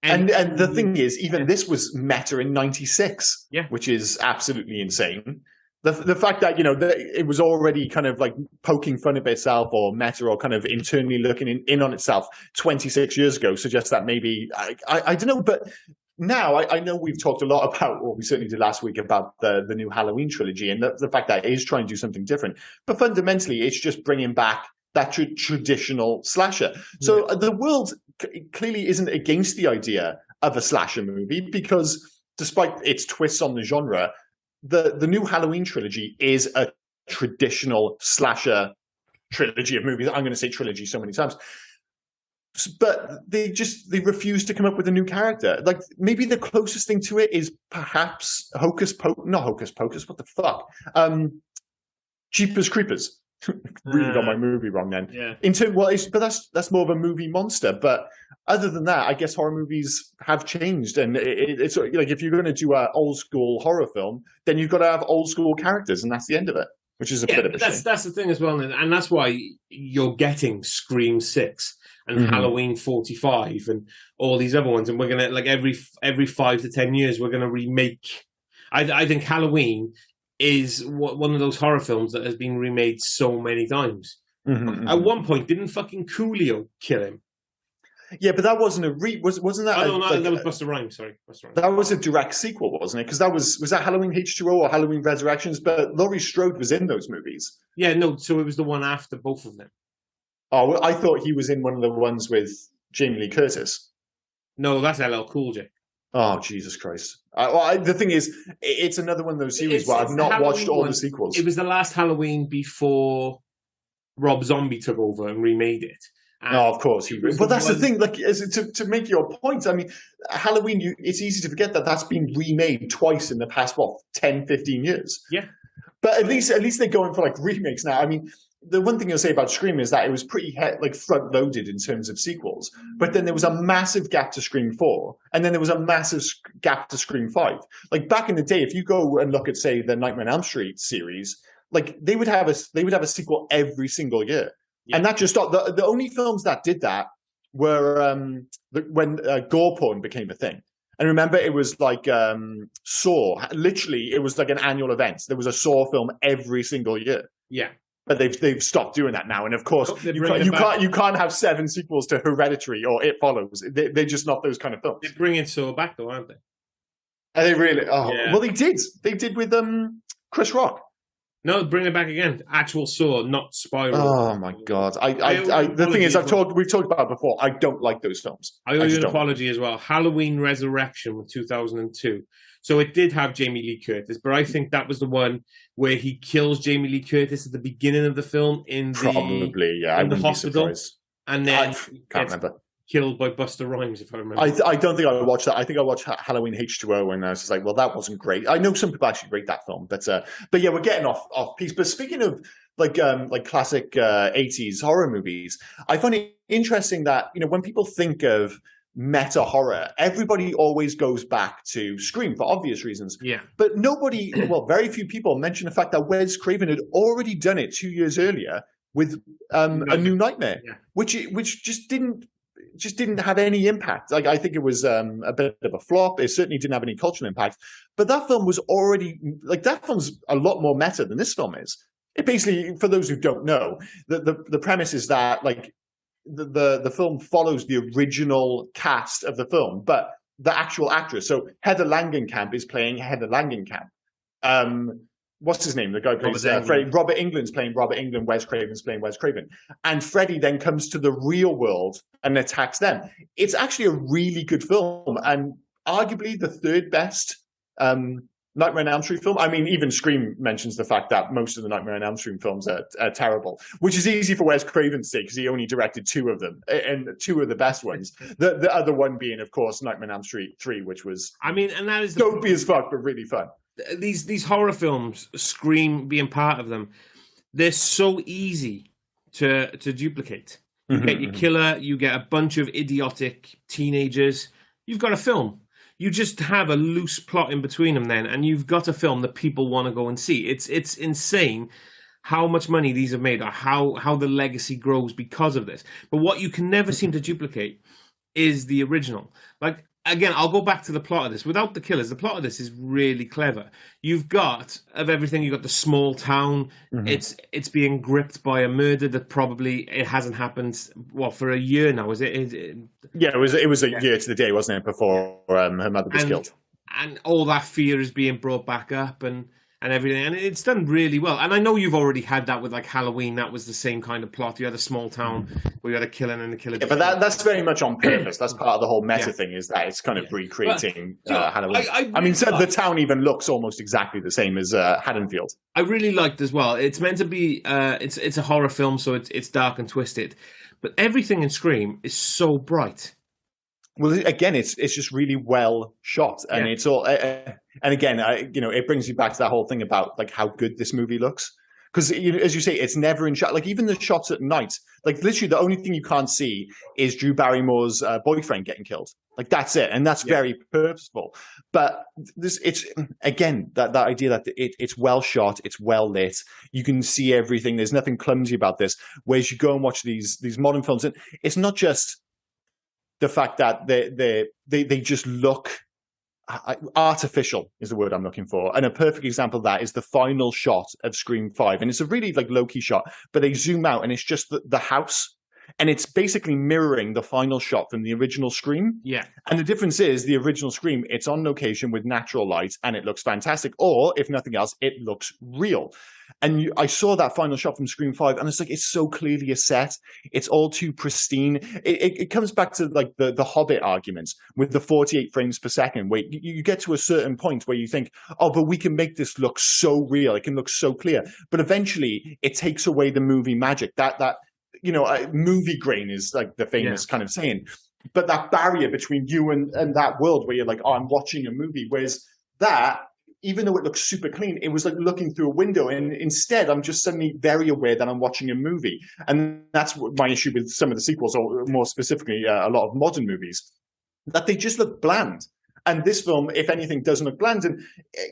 And the thing is, even this was meta in '96, which is absolutely insane. The fact that it was already kind of like poking fun at itself or meta or kind of internally looking in on itself 26 years ago suggests that maybe I don't know, but now I know we've talked a lot about, or we certainly did last week, about the new Halloween trilogy and the fact that it is trying to do something different, but fundamentally it's just bringing back that traditional slasher. So the world clearly isn't against the idea of a slasher movie, because despite its twists on the genre, the new Halloween trilogy is a traditional slasher trilogy of movies. I'm going to say trilogy so many times. But they refuse to come up with a new character. Like maybe the closest thing to it is perhaps not Hocus Pocus, what the fuck? Jeepers Creepers. Really got my movie wrong then. Yeah. But that's more of a movie monster. But other than that, I guess horror movies have changed, and it's like if you're going to do an old school horror film, then you've got to have old school characters, and that's the end of it. Which is a bit of a shame. That's the thing as well, and that's why you're getting Scream 6 and Halloween 45 and all these other ones, and we're gonna every 5 to 10 years we're gonna remake. I think Halloween is one of those horror films that has been remade so many times. At one point, didn't fucking Coolio kill him? Yeah, but that wasn't wasn't that? That was Busta Rhymes. Sorry, Busta Rhymes. That was a direct sequel, wasn't it? Because was that Halloween H2O or Halloween Resurrections? But Laurie Strode was in those movies. Yeah, no. So it was the one after both of them. Oh, well, I thought he was in one of the ones with Jamie Lee Curtis. No, that's LL Cool J. Oh, Jesus Christ. The thing is, it's another one of those series where I've not watched all the sequels. It was the last Halloween before Rob Zombie took over and remade it. Of course. But that's the thing, like, to make your point, I mean, Halloween, it's easy to forget that that's been remade twice in the past, 10, 15 years? Yeah. But at least they're going for, like, remakes now. I mean, the one thing I'll say about Scream is that it was pretty, front-loaded in terms of sequels. But then there was a massive gap to Scream 4, and then there was a massive gap to Scream 5. Like, back in the day, if you go and look at, say, the Nightmare on Elm Street series, like, they would have a sequel every single year. Yeah. And that just stopped. The only films that did that were when gore porn became a thing. And remember, it was like Saw. Literally, it was like an annual event. There was a Saw film every single year. Yeah. But they've stopped doing that now. And of course, you can't have 7 sequels to Hereditary or It Follows. They're just not those kind of films. They're bringing Saw back, though, aren't they? Are they really? Oh, yeah. Well, they did. They did with Chris Rock. No, bring it back again. Actual Saw, not Spiral. Oh my God! The thing is, we've talked about it before. I don't like those films. I owe you an apology as well. Halloween Resurrection with 2002. So it did have Jamie Lee Curtis, but I think that was the one where he kills Jamie Lee Curtis at the beginning of the film in the hospital, and then can't remember. Killed by Busta Rhymes, if I remember. I don't think I watched that. I think I watched Halloween H2O, and I was just like, well, that wasn't great. I know some people actually rate that film, but yeah, we're getting off piece. But speaking of like classic 80s horror movies, I find it interesting that when people think of meta horror, everybody always goes back to Scream for obvious reasons. Yeah. But very few people mention the fact that Wes Craven had already done it 2 years earlier with A New Nightmare, which just didn't. just didn't have any impact. Like, I think it was a bit of a flop. It certainly didn't have any cultural impact. But that film was already, like, that film's a lot more meta than this film is. It basically, for those who don't know, the premise is that, like, the film follows the original cast of the film, but the actual actress. So Heather Langenkamp is playing Heather Langenkamp. What's his name? The guy plays Robert Englund's playing Robert Englund. Wes Craven's playing Wes Craven. And Freddy then comes to the real world and attacks them. It's actually a really good film, and arguably the third best Nightmare on Elm Street film. I mean, even Scream mentions the fact that most of the Nightmare on Elm Street films are terrible, which is easy for Wes Craven to say because he only directed 2 of them, and 2 of the best ones. The other one being, of course, Nightmare on Elm Street 3, which was, I mean, and that is dopey as fuck, but really fun. These horror films, Scream being part of them, they're so easy to duplicate. You get your killer, you get a bunch of idiotic teenagers, you've got a film. You just have a loose plot in between them then, and you've got a film that people want to go and see. It's insane how much money these have made, or how the legacy grows because of this. But what you can never seem to duplicate is the original. Like, again, I'll go back to the plot of this. Without the killers, the plot of this is really clever. You've got, of everything, you've got the small town. It's being gripped by a murder that probably it hasn't happened, for a year now, is it? Yeah, it was a year to the day, wasn't it, before her mother was killed. And all that fear is being brought back up and everything. And it's done really well. And I know you've already had that with, like, Halloween. That was the same kind of plot. You had a small town where you had a killing and a killer. Yeah, but that's very much on purpose. That's part of the whole meta thing, is that it's kind of recreating Halloween. I mean, the town even looks almost exactly the same as Haddonfield. I really liked as well. It's meant to be, it's a horror film, so it's dark and twisted. But everything in Scream is so bright. Well, again, it's just really well shot, and it's all. And again, it brings you back to that whole thing about, like, how good this movie looks. Because, as you say, it's never in shot. Like, even the shots at night, like, literally the only thing you can't see is Drew Barrymore's boyfriend getting killed. Like, that's it, and that's very purposeful. But it's again that idea that it's well shot, it's well lit. You can see everything. There's nothing clumsy about this. Whereas you go and watch these modern films, and it's not just the fact that they just look artificial is the word I'm looking for. And a perfect example of that is the final shot of Scream 5. And it's a really, like, low-key shot, but they zoom out and it's just the house. And it's basically mirroring the final shot from the original Scream. Yeah. And the difference is the original Scream, it's on location with natural light and it looks fantastic. Or, if nothing else, it looks real. And I saw that final shot from Scream 5, and it's like, it's so clearly a set. It's all too pristine. It comes back to, like, the Hobbit arguments with the 48 frames per second, where you get to a certain point where you think, oh, but we can make this look so real. It can look so clear. But eventually, it takes away the movie magic. That movie grain is, like, the famous kind of saying. But that barrier between you and that world where you're like, oh, I'm watching a movie, whereas that, even though it looks super clean, it was like looking through a window. And instead, I'm just suddenly very aware that I'm watching a movie. And that's my issue with some of the sequels, or more specifically, a lot of modern movies, that they just look bland. And this film, if anything, doesn't look bland. And,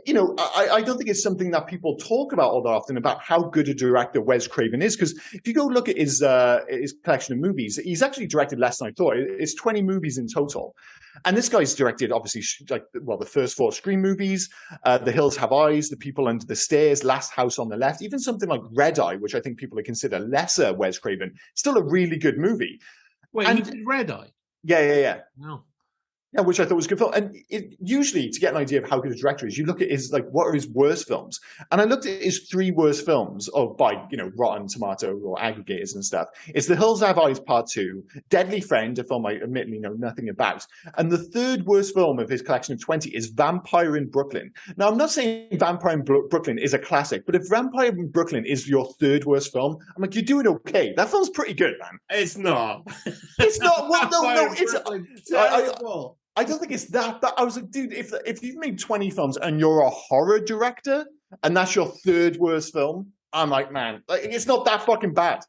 I don't think it's something that people talk about all that often, about how good a director Wes Craven is. Because if you go look at his collection of movies, he's actually directed less than I thought. It's 20 movies in total. And this guy's directed, obviously, the first 4 Scream movies, The Hills Have Eyes, The People Under the Stairs, Last House on the Left, even something like Red Eye, which I think people consider lesser Wes Craven, still a really good movie. Wait, he did Red Eye? Yeah. No. Yeah, which I thought was good film. And usually, to get an idea of how good a director is, you look at his, like, what are his worst films? And I looked at his 3 worst films by Rotten Tomato or aggregators and stuff. It's The Hills Have Eyes Part 2, Deadly Friend, a film I admittedly know nothing about, and the 3rd worst film of his collection of 20 is Vampire in Brooklyn. Now, I'm not saying Vampire in Brooklyn is a classic, but if Vampire in Brooklyn is your 3rd worst film, I'm like, you're doing okay. That film's pretty good, man. It's not. It's not. Well, no, it's. I don't think it's that. I was like, dude, if you've made 20 films and you're a horror director and that's your 3rd worst film, I'm like, man, like, it's not that fucking bad.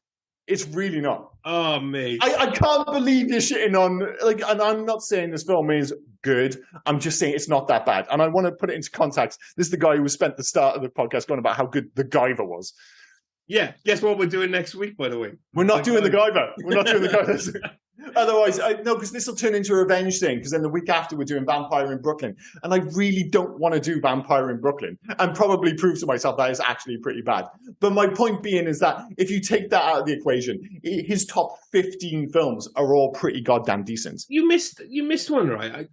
It's really not. Oh, mate. I can't believe you're shitting on, like, and I'm not saying this film is good. I'm just saying it's not that bad. And I want to put it into context. This is the guy who spent the start of the podcast going about how good The Guyver was. Yeah. Guess what we're doing next week, by the way? We're not doing The Guyver. We're not doing The Guyver. Otherwise, no, because this will turn into a revenge thing. Because then the week after we're doing Vampire in Brooklyn, and I really don't want to do Vampire in Brooklyn, and probably prove to myself that is actually pretty bad. But my point being is that if you take that out of the equation, his top 15 films are all pretty goddamn decent. You missed one, right?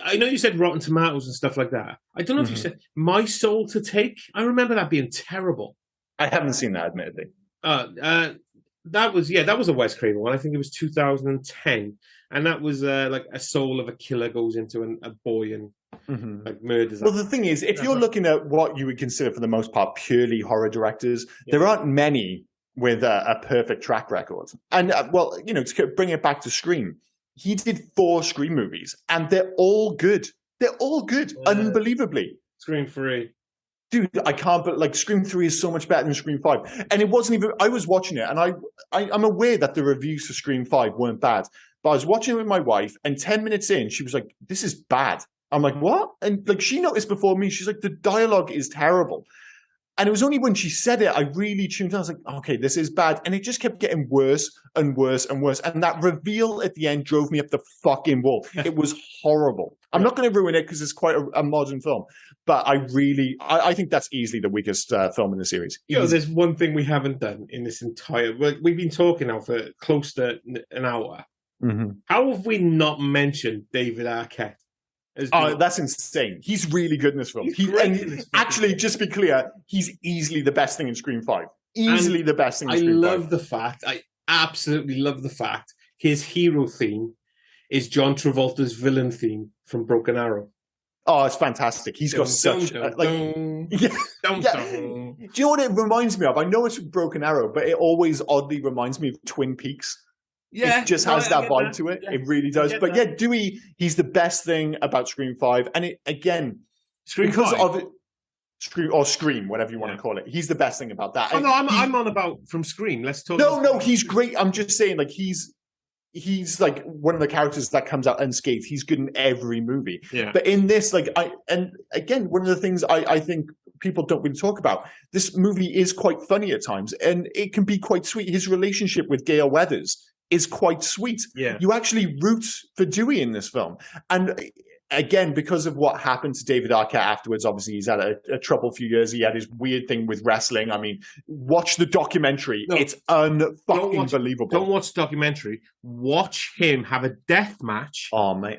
I know you said Rotten Tomatoes and stuff like that. I don't know if you said My Soul to Take. I remember that being terrible. I haven't seen that, admittedly. That was a Wes Craven one. I think it was 2010, and that was like a soul of a killer goes into a boy and like murders. Well, the thing is, if you're looking at what you would consider for the most part purely horror directors, there aren't many with a perfect track record. And well, you know, to bring it back to Scream, he did 4 Scream movies, and they're all good. They're all good, unbelievably. Scream 3. Dude, I can't, but like Scream 3 is so much better than Scream 5. And it wasn't even, I was watching it, and I'm aware that the reviews for Scream 5 weren't bad, but I was watching it with my wife, and 10 minutes in, she was like, this is bad. I'm like, what? And like, she noticed before me, she's like, the dialogue is terrible. And it was only when she said it, I really tuned in. I was like, okay, this is bad. And it just kept getting worse and worse and worse. And that reveal at the end drove me up the fucking wall. It was horrible. I'm not going to ruin it because it's quite a modern film. But I think that's easily the weakest film in the series. You know, there's one thing we haven't done in this entire... We've been talking now for close to an hour. How have we not mentioned David Arquette? Oh, that's insane. He's really good in this film. Actually, just to be clear, he's easily the best thing in Scream 5. Easily the best thing in Scream 5. I absolutely love the fact his hero theme is John Travolta's villain theme from Broken Arrow. Oh, it's fantastic. He's got such... Do you know what it reminds me of? I know it's Broken Arrow, but it always oddly reminds me of Twin Peaks. Yeah, it just has that vibe to it. Yeah. It really does. But yeah, Dewey, he's the best thing about Scream 5. And it, again, Scream because 5? of it, Scream, whatever you want to call it. He's the best thing about that. Oh, no, I'm on about from Scream. Let's talk. No, he's great. I'm just saying, like, he's like one of the characters that comes out unscathed. He's good in every movie. Yeah. But in this, like, and again, one of the things I think people don't really talk about, this movie is quite funny at times, and it can be quite sweet. His relationship with Gale Weathers is quite sweet. Yeah. You actually root for Dewey in this film. And again, because of what happened to David Arquette afterwards, obviously he's had a troubled few years. He had his weird thing with wrestling. I mean, watch the documentary. No, it's unbelievable. Don't watch the documentary. Watch him have a death match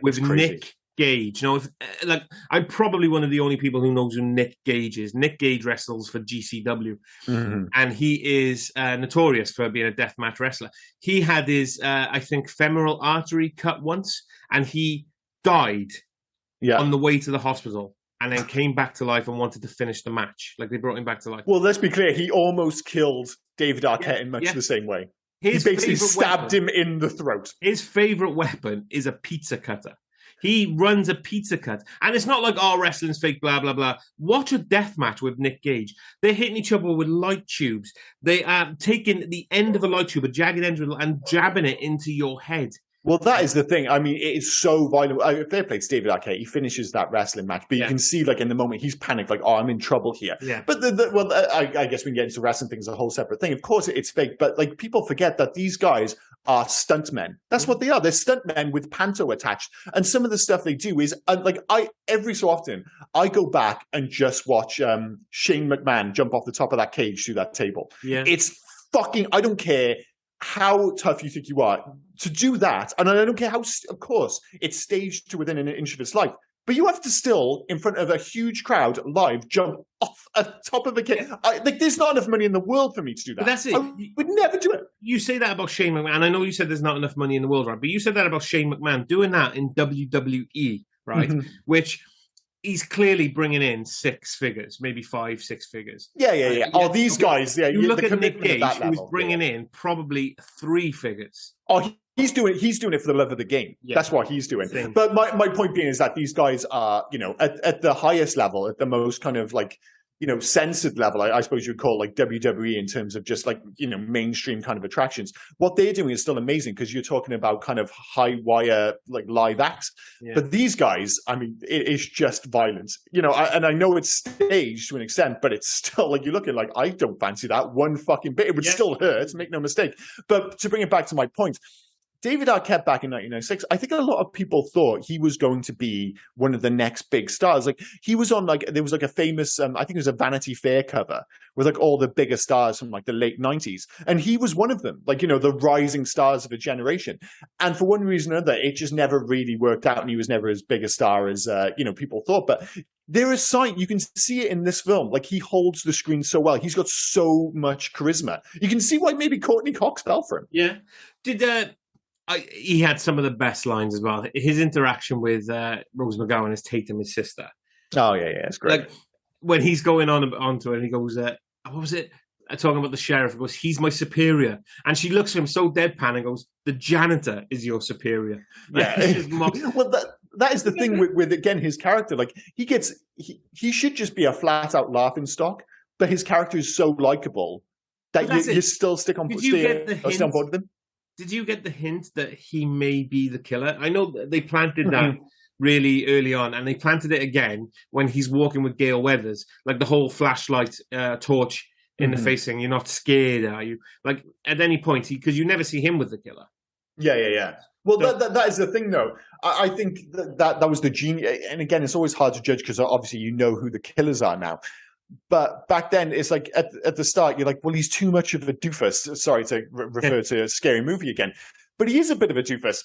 with Nick Gage. You know, I'm probably one of the only people who knows who Nick Gage is. Nick Gage wrestles for GCW, and he is notorious for being a deathmatch wrestler. He had his, I think, femoral artery cut once, and he died on the way to the hospital, and then came back to life and wanted to finish the match. Like, they brought him back to life. Well, let's be clear. He almost killed David Arquette in much the same way. He basically stabbed him in the throat. His favorite weapon is a pizza cutter. He runs a pizza cut. And it's not like, oh, wrestling's fake, blah, blah, blah. Watch a death match with Nick Gage. They're hitting each other with light tubes. They are taking the end of a light tube, a jagged end, and jabbing it into your head. Well, that is the thing. I mean, it is so violent. Fair play to David Arquette. He finishes that wrestling match, but you can see, like, in the moment, he's panicked, like, oh, I'm in trouble here. Yeah. But, I guess we can get into wrestling things, a whole separate thing. Of course, it's fake, but, like, people forget that these guys are stuntmen. That's what they are. They're stuntmen with panto attached. And some of the stuff they do is, every so often, I go back and just watch Shane McMahon jump off the top of that cage through that table. Yeah. It's fucking, I don't care how tough you think you are to do that, and I don't care how, of course, it's staged to within an inch of its life, but you have to still, in front of a huge crowd, live, jump off the top of the cage. There's not enough money in the world for me to do that. But that's it. I would never do it. You say that about Shane McMahon, and I know you said there's not enough money in the world, right? But you said that about Shane McMahon doing that in WWE, right? Which he's clearly bringing in 6 figures, maybe 5, 6 figures. Yeah. Oh, these guys, yeah. You look at Nick Gage, who's bringing in probably 3 figures. Oh, he's doing it for the love of the game. Yeah. That's what he's doing. Same. But my point being is that these guys are, at the highest level, at the most kind of like, censored level, I suppose you'd call like WWE in terms of just like, mainstream kind of attractions. What they're doing is still amazing because you're talking about kind of high wire, like live acts. Yeah. But these guys, I mean, it is just violence, and I know it's staged to an extent, but it's still like, you're looking like, I don't fancy that one fucking bit. It would still hurt, make no mistake. But to bring it back to my point, David Arquette back in 1996, I think a lot of people thought he was going to be one of the next big stars. Like he was on there was like a famous, I think it was a Vanity Fair cover with like all the bigger stars from like the late 90s. And he was one of them, like, the rising stars of a generation. And for one reason or another, it just never really worked out. And he was never as big a star as, people thought. But there is you can see it in this film. Like he holds the screen so well. He's got so much charisma. You can see why maybe Courtney Cox fell for him. Yeah. He had some of the best lines as well. His interaction with Rose McGowan as Tatum, his sister. Oh, yeah, it's great. Like, when he's going onto it, and he goes, what was it? Talking about the sheriff, he goes, he's my superior. And she looks at him so deadpan and goes, the janitor is your superior. Yeah. Well, that is the thing with, again, his character. Like, he should just be a flat-out laughing stock, but his character is so likable that you still stay on board with him. Did you get the hint that he may be the killer? I know they planted that really early on, and they planted it again when he's walking with Gale Weathers, like the whole flashlight torch in the face thing. You're not scared, are you? Like at any point, because you never see him with the killer. Yeah. Well, so, that is the thing, though. I think that was the genius. And again, it's always hard to judge because obviously you know who the killers are now. But back then, it's like at the start, you're like, well, he's too much of a doofus. Sorry to refer to a Scary Movie again. But he is a bit of a doofus.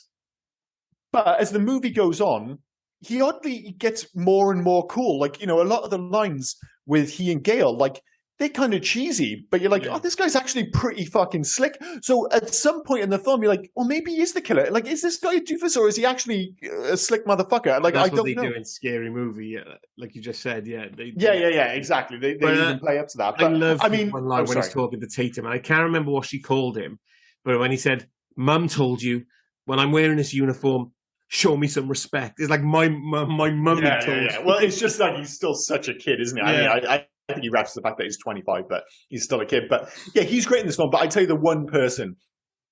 But as the movie goes on, he oddly gets more and more cool. Like, a lot of the lines with he and Gale, like, they're kind of cheesy, but you're like, oh, this guy's actually pretty fucking slick. So at some point in the film, you're like, well, maybe he is the killer. Like, is this guy a doofus or is he actually a slick motherfucker? Like, that's I don't know. That's what they do in Scary Movie, like you just said. Yeah, exactly. They even play up to that. But, one line when he's talking to Tatum, and I can't remember what she called him, but when he said, "Mum told you when I'm wearing this uniform, show me some respect." It's like my mummy told you. Well, it's just like he's still such a kid, isn't he? Yeah. I think he raps the fact that he's 25, but he's still a kid. But yeah, he's great in this film. But I tell you, the one person,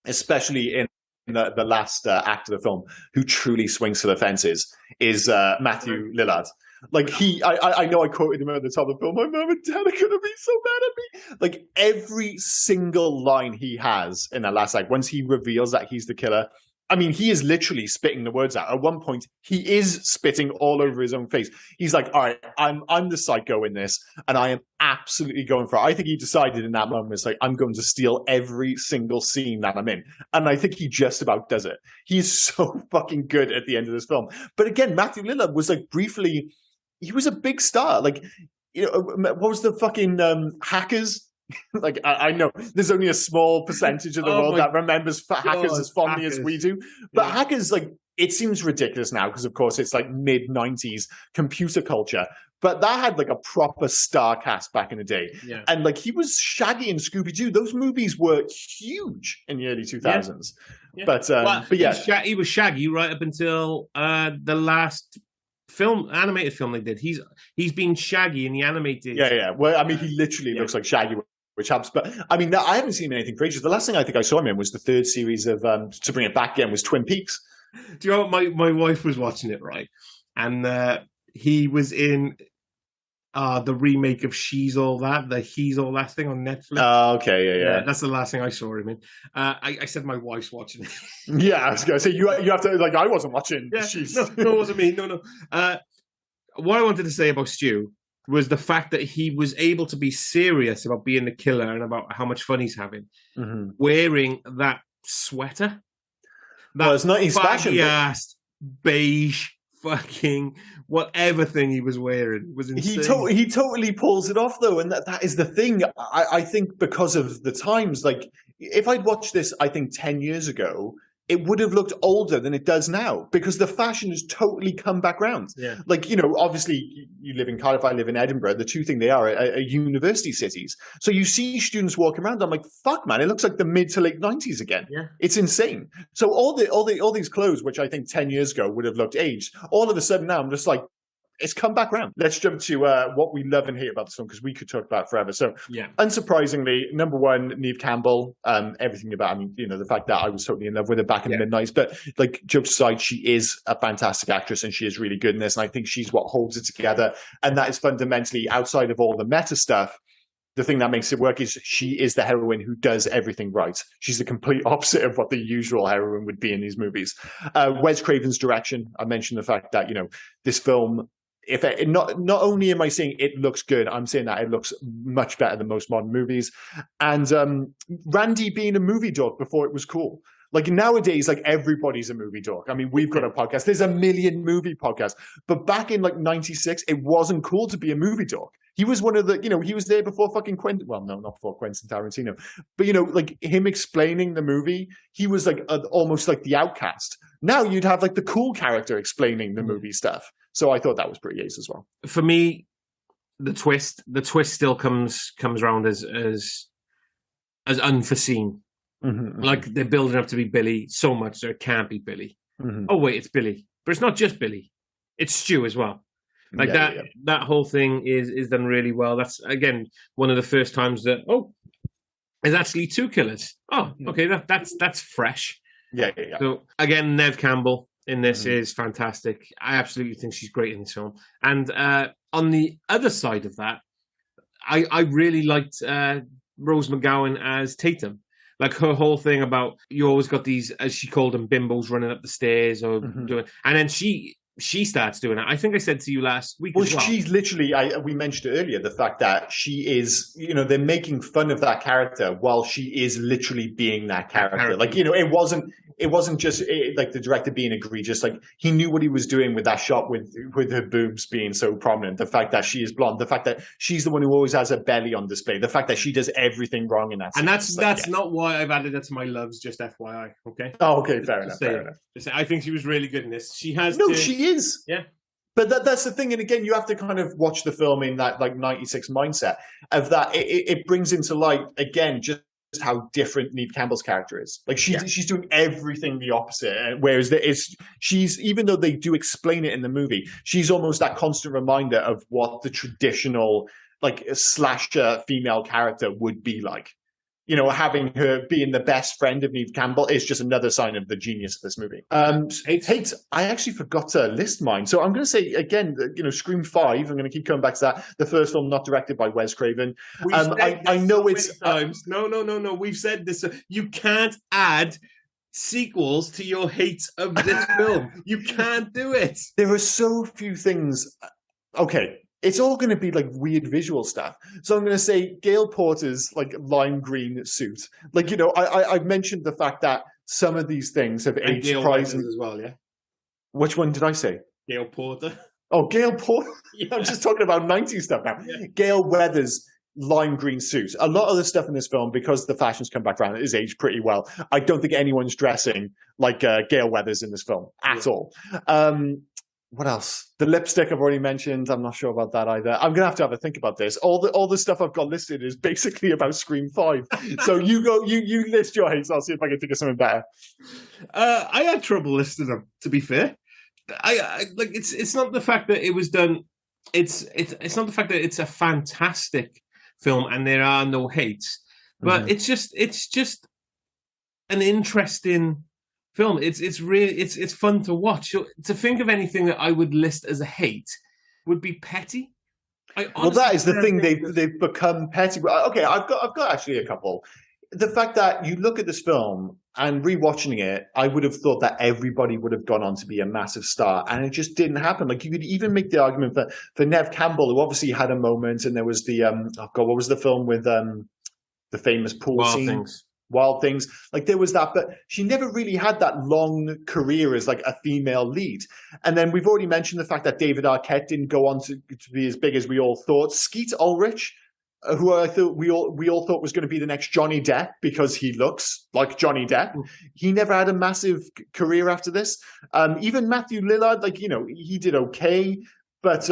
especially in the last act of the film, who truly swings for the fences is Matthew Lillard. Like I know I quoted him at the top of the film. My mum and dad are gonna be so mad at me. Like every single line he has in that last act, once he reveals that he's the killer. I mean, he is literally spitting the words out. At one point, he is spitting all over his own face. He's like, all right, I'm the psycho in this, and I am absolutely going for it. I think he decided in that moment, it's like, I'm going to steal every single scene that I'm in. And I think he just about does it. He's so fucking good at the end of this film. But again, Matthew Lillard was like briefly, he was a big star. Like, what was the fucking Hackers? Like, I know there's only a small percentage of the world that remembers Hackers as fondly as we do. But Hackers, like, it seems ridiculous now because, of course, it's like mid-90s computer culture. But that had like a proper star cast back in the day. Yeah. And like he was Shaggy in Scooby-Doo. Those movies were huge in the early 2000s. Yeah. But yeah. He was Shaggy right up until the last animated film they did. He's been Shaggy in the animated. Yeah. Well, I mean, he literally looks like Shaggy, which helps. But I mean, I haven't seen anything for ages. The last thing I think I saw him in was the third series of, to bring it back again, was Twin Peaks. Do you know what? My wife was watching it, right? And he was in the remake of He's All That thing on Netflix. Oh, okay, yeah. That's the last thing I saw him in. I said my wife's watching it. Yeah, I was going to say, you have to, like, I wasn't watching. Yeah, no, it wasn't me. No. What I wanted to say about Stu was the fact that he was able to be serious about being the killer and about how much fun he's having, wearing that sweater. Well, it's 90s fashion. Ass, beige, fucking whatever thing he was wearing was insane. He totally pulls it off, though, and that is the thing. I think because of the times, like, if I'd watched this, I think 10 years ago, it would have looked older than it does now because the fashion has totally come back round. Yeah. Like, obviously you live in Cardiff, I live in Edinburgh. The two things they are university cities. So you see students walking around. I'm like, fuck, man, it looks like the mid to late 90s again. Yeah. It's insane. So all these clothes, which I think 10 years ago would have looked aged, all of a sudden now I'm just like, it's come back around. Let's jump to what we love and hate about this film because we could talk about it forever. So, unsurprisingly, number one, Neve Campbell. Everything about, the fact that I was totally in love with her back in the mid-90s. But like, jokes aside, she is a fantastic actress and she is really good in this. And I think she's what holds it together. And that is fundamentally, outside of all the meta stuff, the thing that makes it work is she is the heroine who does everything right. She's the complete opposite of what the usual heroine would be in these movies. Wes Craven's direction. I mentioned the fact that, this film, not only am I saying it looks good, I'm saying that it looks much better than most modern movies. And Randy being a movie dork before it was cool. Like nowadays, like everybody's a movie dork. I mean, we've got a podcast. There's a million movie podcasts. But back in like 96, it wasn't cool to be a movie dork. He was one of the, he was there before fucking Quentin. Well, no, not before Quentin Tarantino. But, like him explaining the movie, he was like almost like the outcast. Now you'd have like the cool character explaining the movie stuff. So I thought that was pretty ace as well. For me, the twist still comes around as unforeseen. Mm-hmm. Like they're building up to be Billy so much so it can't be Billy. Mm-hmm. Oh wait, it's Billy. But it's not just Billy. It's Stu as well. Like that whole thing is done really well. That's again one of the first times that there's actually two killers. Oh, okay, that's fresh. Yeah. So again, Neve Campbell in this is fantastic. I absolutely think she's great in this film. And on the other side of that, I really liked Rose McGowan as Tatum. Like her whole thing about you always got these, as she called them, bimbos running up the stairs or doing, and then she starts doing it. I think I said to you last week. Well, she's literally, we mentioned earlier, the fact that she is, they're making fun of that character while she is literally being that character. Like, it wasn't just like the director being egregious. Like he knew what he was doing with that shot with her boobs being so prominent. The fact that she is blonde, the fact that she's the one who always has a belly on display, the fact that she does everything wrong in that. And that's not why I've added that to my loves, just FYI. Okay. Oh, okay. Fair enough. I think she was really good in this. She is. Yeah. But that's the thing. And again, you have to kind of watch the film in that like 96 mindset of that. It brings into light, again, just how different Neve Campbell's character is. Like she's doing everything the opposite. Whereas she's, even though they do explain it in the movie, she's almost that constant reminder of what the traditional like slasher female character would be like. Having her being the best friend of Neve Campbell is just another sign of the genius of this movie. Hate, I actually forgot to list mine. So I'm going to say, again, Scream 5, I'm going to keep coming back to that. The first film not directed by Wes Craven. I know it's... times. No. We've said this. You can't add sequels to your hate of this film. You can't do it. There are so few things... Okay. It's all going to be like weird visual stuff. So I'm going to say Gail Porter's like lime green suit. Like, I've mentioned the fact that some of these things have aged surprisingly as well, yeah? Which one did I say? Gail Porter. Oh, Gail Porter. I'm just talking about 90s stuff now. Yeah. Gail Weathers' lime green suit. A lot of the stuff in this film, because the fashion's come back around, is aged pretty well. I don't think anyone's dressing like Gail Weathers in this film at all. What else? The lipstick I've already mentioned. I'm not sure about that either. I'm gonna have to have a think about this. All the stuff I've got listed is basically about Scream 5. So you go, you list your hates. I'll see if I can think of something better. I had trouble listing them. To be fair, I like it's not the fact that it was done. It's not the fact that it's a fantastic film and there are no hates, but it's just an interesting film. It's fun to watch. So, to think of anything that I would list as a hate would be petty. Well, that is the thing. They've become petty. Okay, I've got actually a couple. The fact that you look at this film and rewatching it, I would have thought that everybody would have gone on to be a massive star, and it just didn't happen. Like you could even make the argument for Neve Campbell, who obviously had a moment, and there was the what was the film with the famous pool scene? Wild Things. Like there was that, but she never really had that long career as like a female lead. And then we've already mentioned the fact that David Arquette didn't go on to be as big as we all thought. Skeet Ulrich, who I thought we all thought was going to be the next Johnny Depp because he looks like Johnny Depp. He never had a massive career after this. Even Matthew Lillard, like, he did okay, but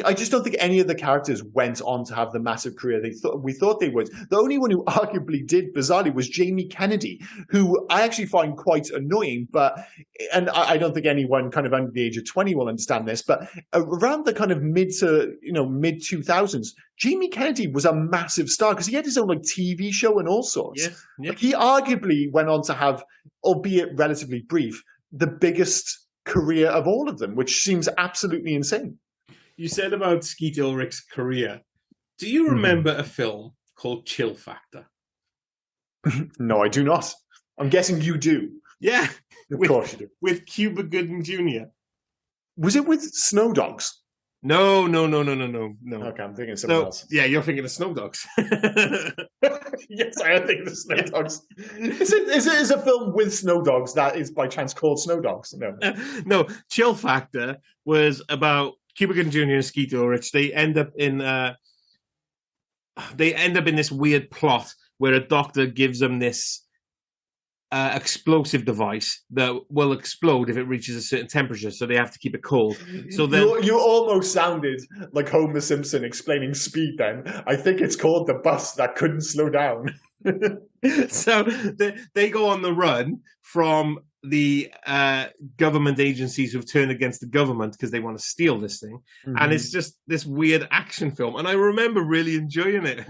I just don't think any of the characters went on to have the massive career we thought they would. The only one who arguably did, bizarrely, was Jamie Kennedy, who I actually find quite annoying. And I don't think anyone kind of under the age of 20 will understand this, but around the kind of mid 2000s, Jamie Kennedy was a massive star because he had his own like TV show and all sorts. Yeah. Like, he arguably went on to have, albeit relatively brief, the biggest career of all of them, which seems absolutely insane. You said about Skeet Ulrich's career. Do you remember a film called Chill Factor? No, I do not. I'm guessing you do. Yeah, Of course you do. with Cuba Gooding Jr. Was it with Snow Dogs? No. Okay, I'm thinking of something else. Yeah, you're thinking of Snow Dogs. Yes, I am thinking of Snow Dogs. Is a film with Snow Dogs that is by chance called Snow Dogs? No. No, Chill Factor was about Cuba Gooding Jr. and Skeet Ulrich. They end up in this weird plot where a doctor gives them this explosive device that will explode if it reaches a certain temperature, so they have to keep it cold. So then you almost sounded like Homer Simpson explaining speed then. I think it's called the bus that couldn't slow down. so they go on the run from the government agencies who've turned against the government because they want to steal this thing. And it's just this weird action film. And I remember really enjoying it.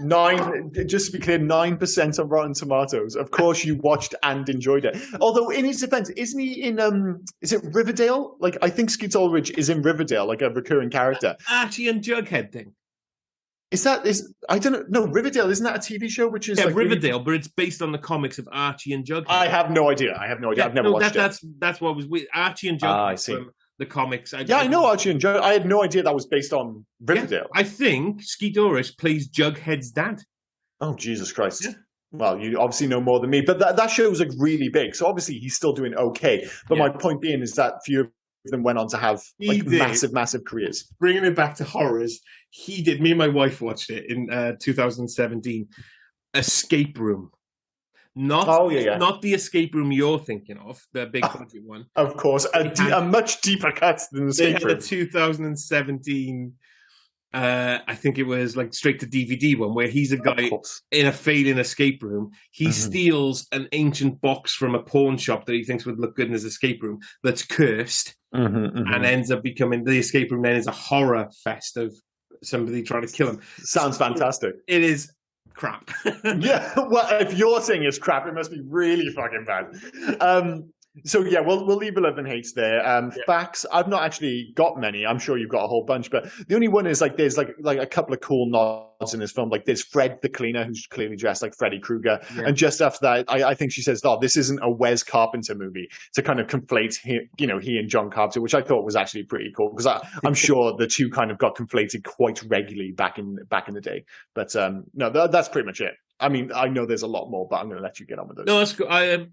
Just to be clear, 9% on Rotten Tomatoes. Of course you watched and enjoyed it. Although in his defense, isn't he in is it Riverdale? Like I think Skeet Ulrich is in Riverdale, like a recurring character. Archie and Jughead thing. I don't know. No, Riverdale, isn't that a TV show? Which is like Riverdale, really... but it's based on the comics of Archie and Jughead. I have no idea. Yeah, I've never watched it. That's what was with Archie and Jughead. I see. From the comics. I know Archie and Jughead. I had no idea that was based on Riverdale. Yeah, I think Skeet Ulrich plays Jughead's dad. Oh, Jesus Christ. Yeah. Well, you obviously know more than me, but that show was like really big. So obviously he's still doing okay. But my point being is that few of them went on to have like massive careers. Bringing it back to horrors, he did. Me and my wife watched it in 2017. Escape Room, not the Escape Room you're thinking of, the big budget one. Of course, a much deeper cut than Escape Room. The 2017. I think it was like straight to DVD one where he's a guy in a failing escape room. He steals an ancient box from a pawn shop that he thinks would look good in his escape room that's cursed and ends up becoming the escape room. Then is a horror fest of somebody trying to kill him. Sounds fantastic. It is crap. Yeah, well, if you're saying it's crap, it must be really fucking bad. So yeah, we'll leave 11 hates there. Facts, I've not actually got many. I'm sure you've got a whole bunch, but the only one is like there's like a couple of cool nods in this film. Like there's Fred the cleaner who's clearly dressed like Freddy Krueger, and just after that, I think she says, "Oh, this isn't a Wes Carpenter movie," to kind of conflate he and John Carpenter, which I thought was actually pretty cool because I'm sure the two kind of got conflated quite regularly back in the day. But no, that's pretty much it. I mean, I know there's a lot more, but I'm going to let you get on with those. No, that's good.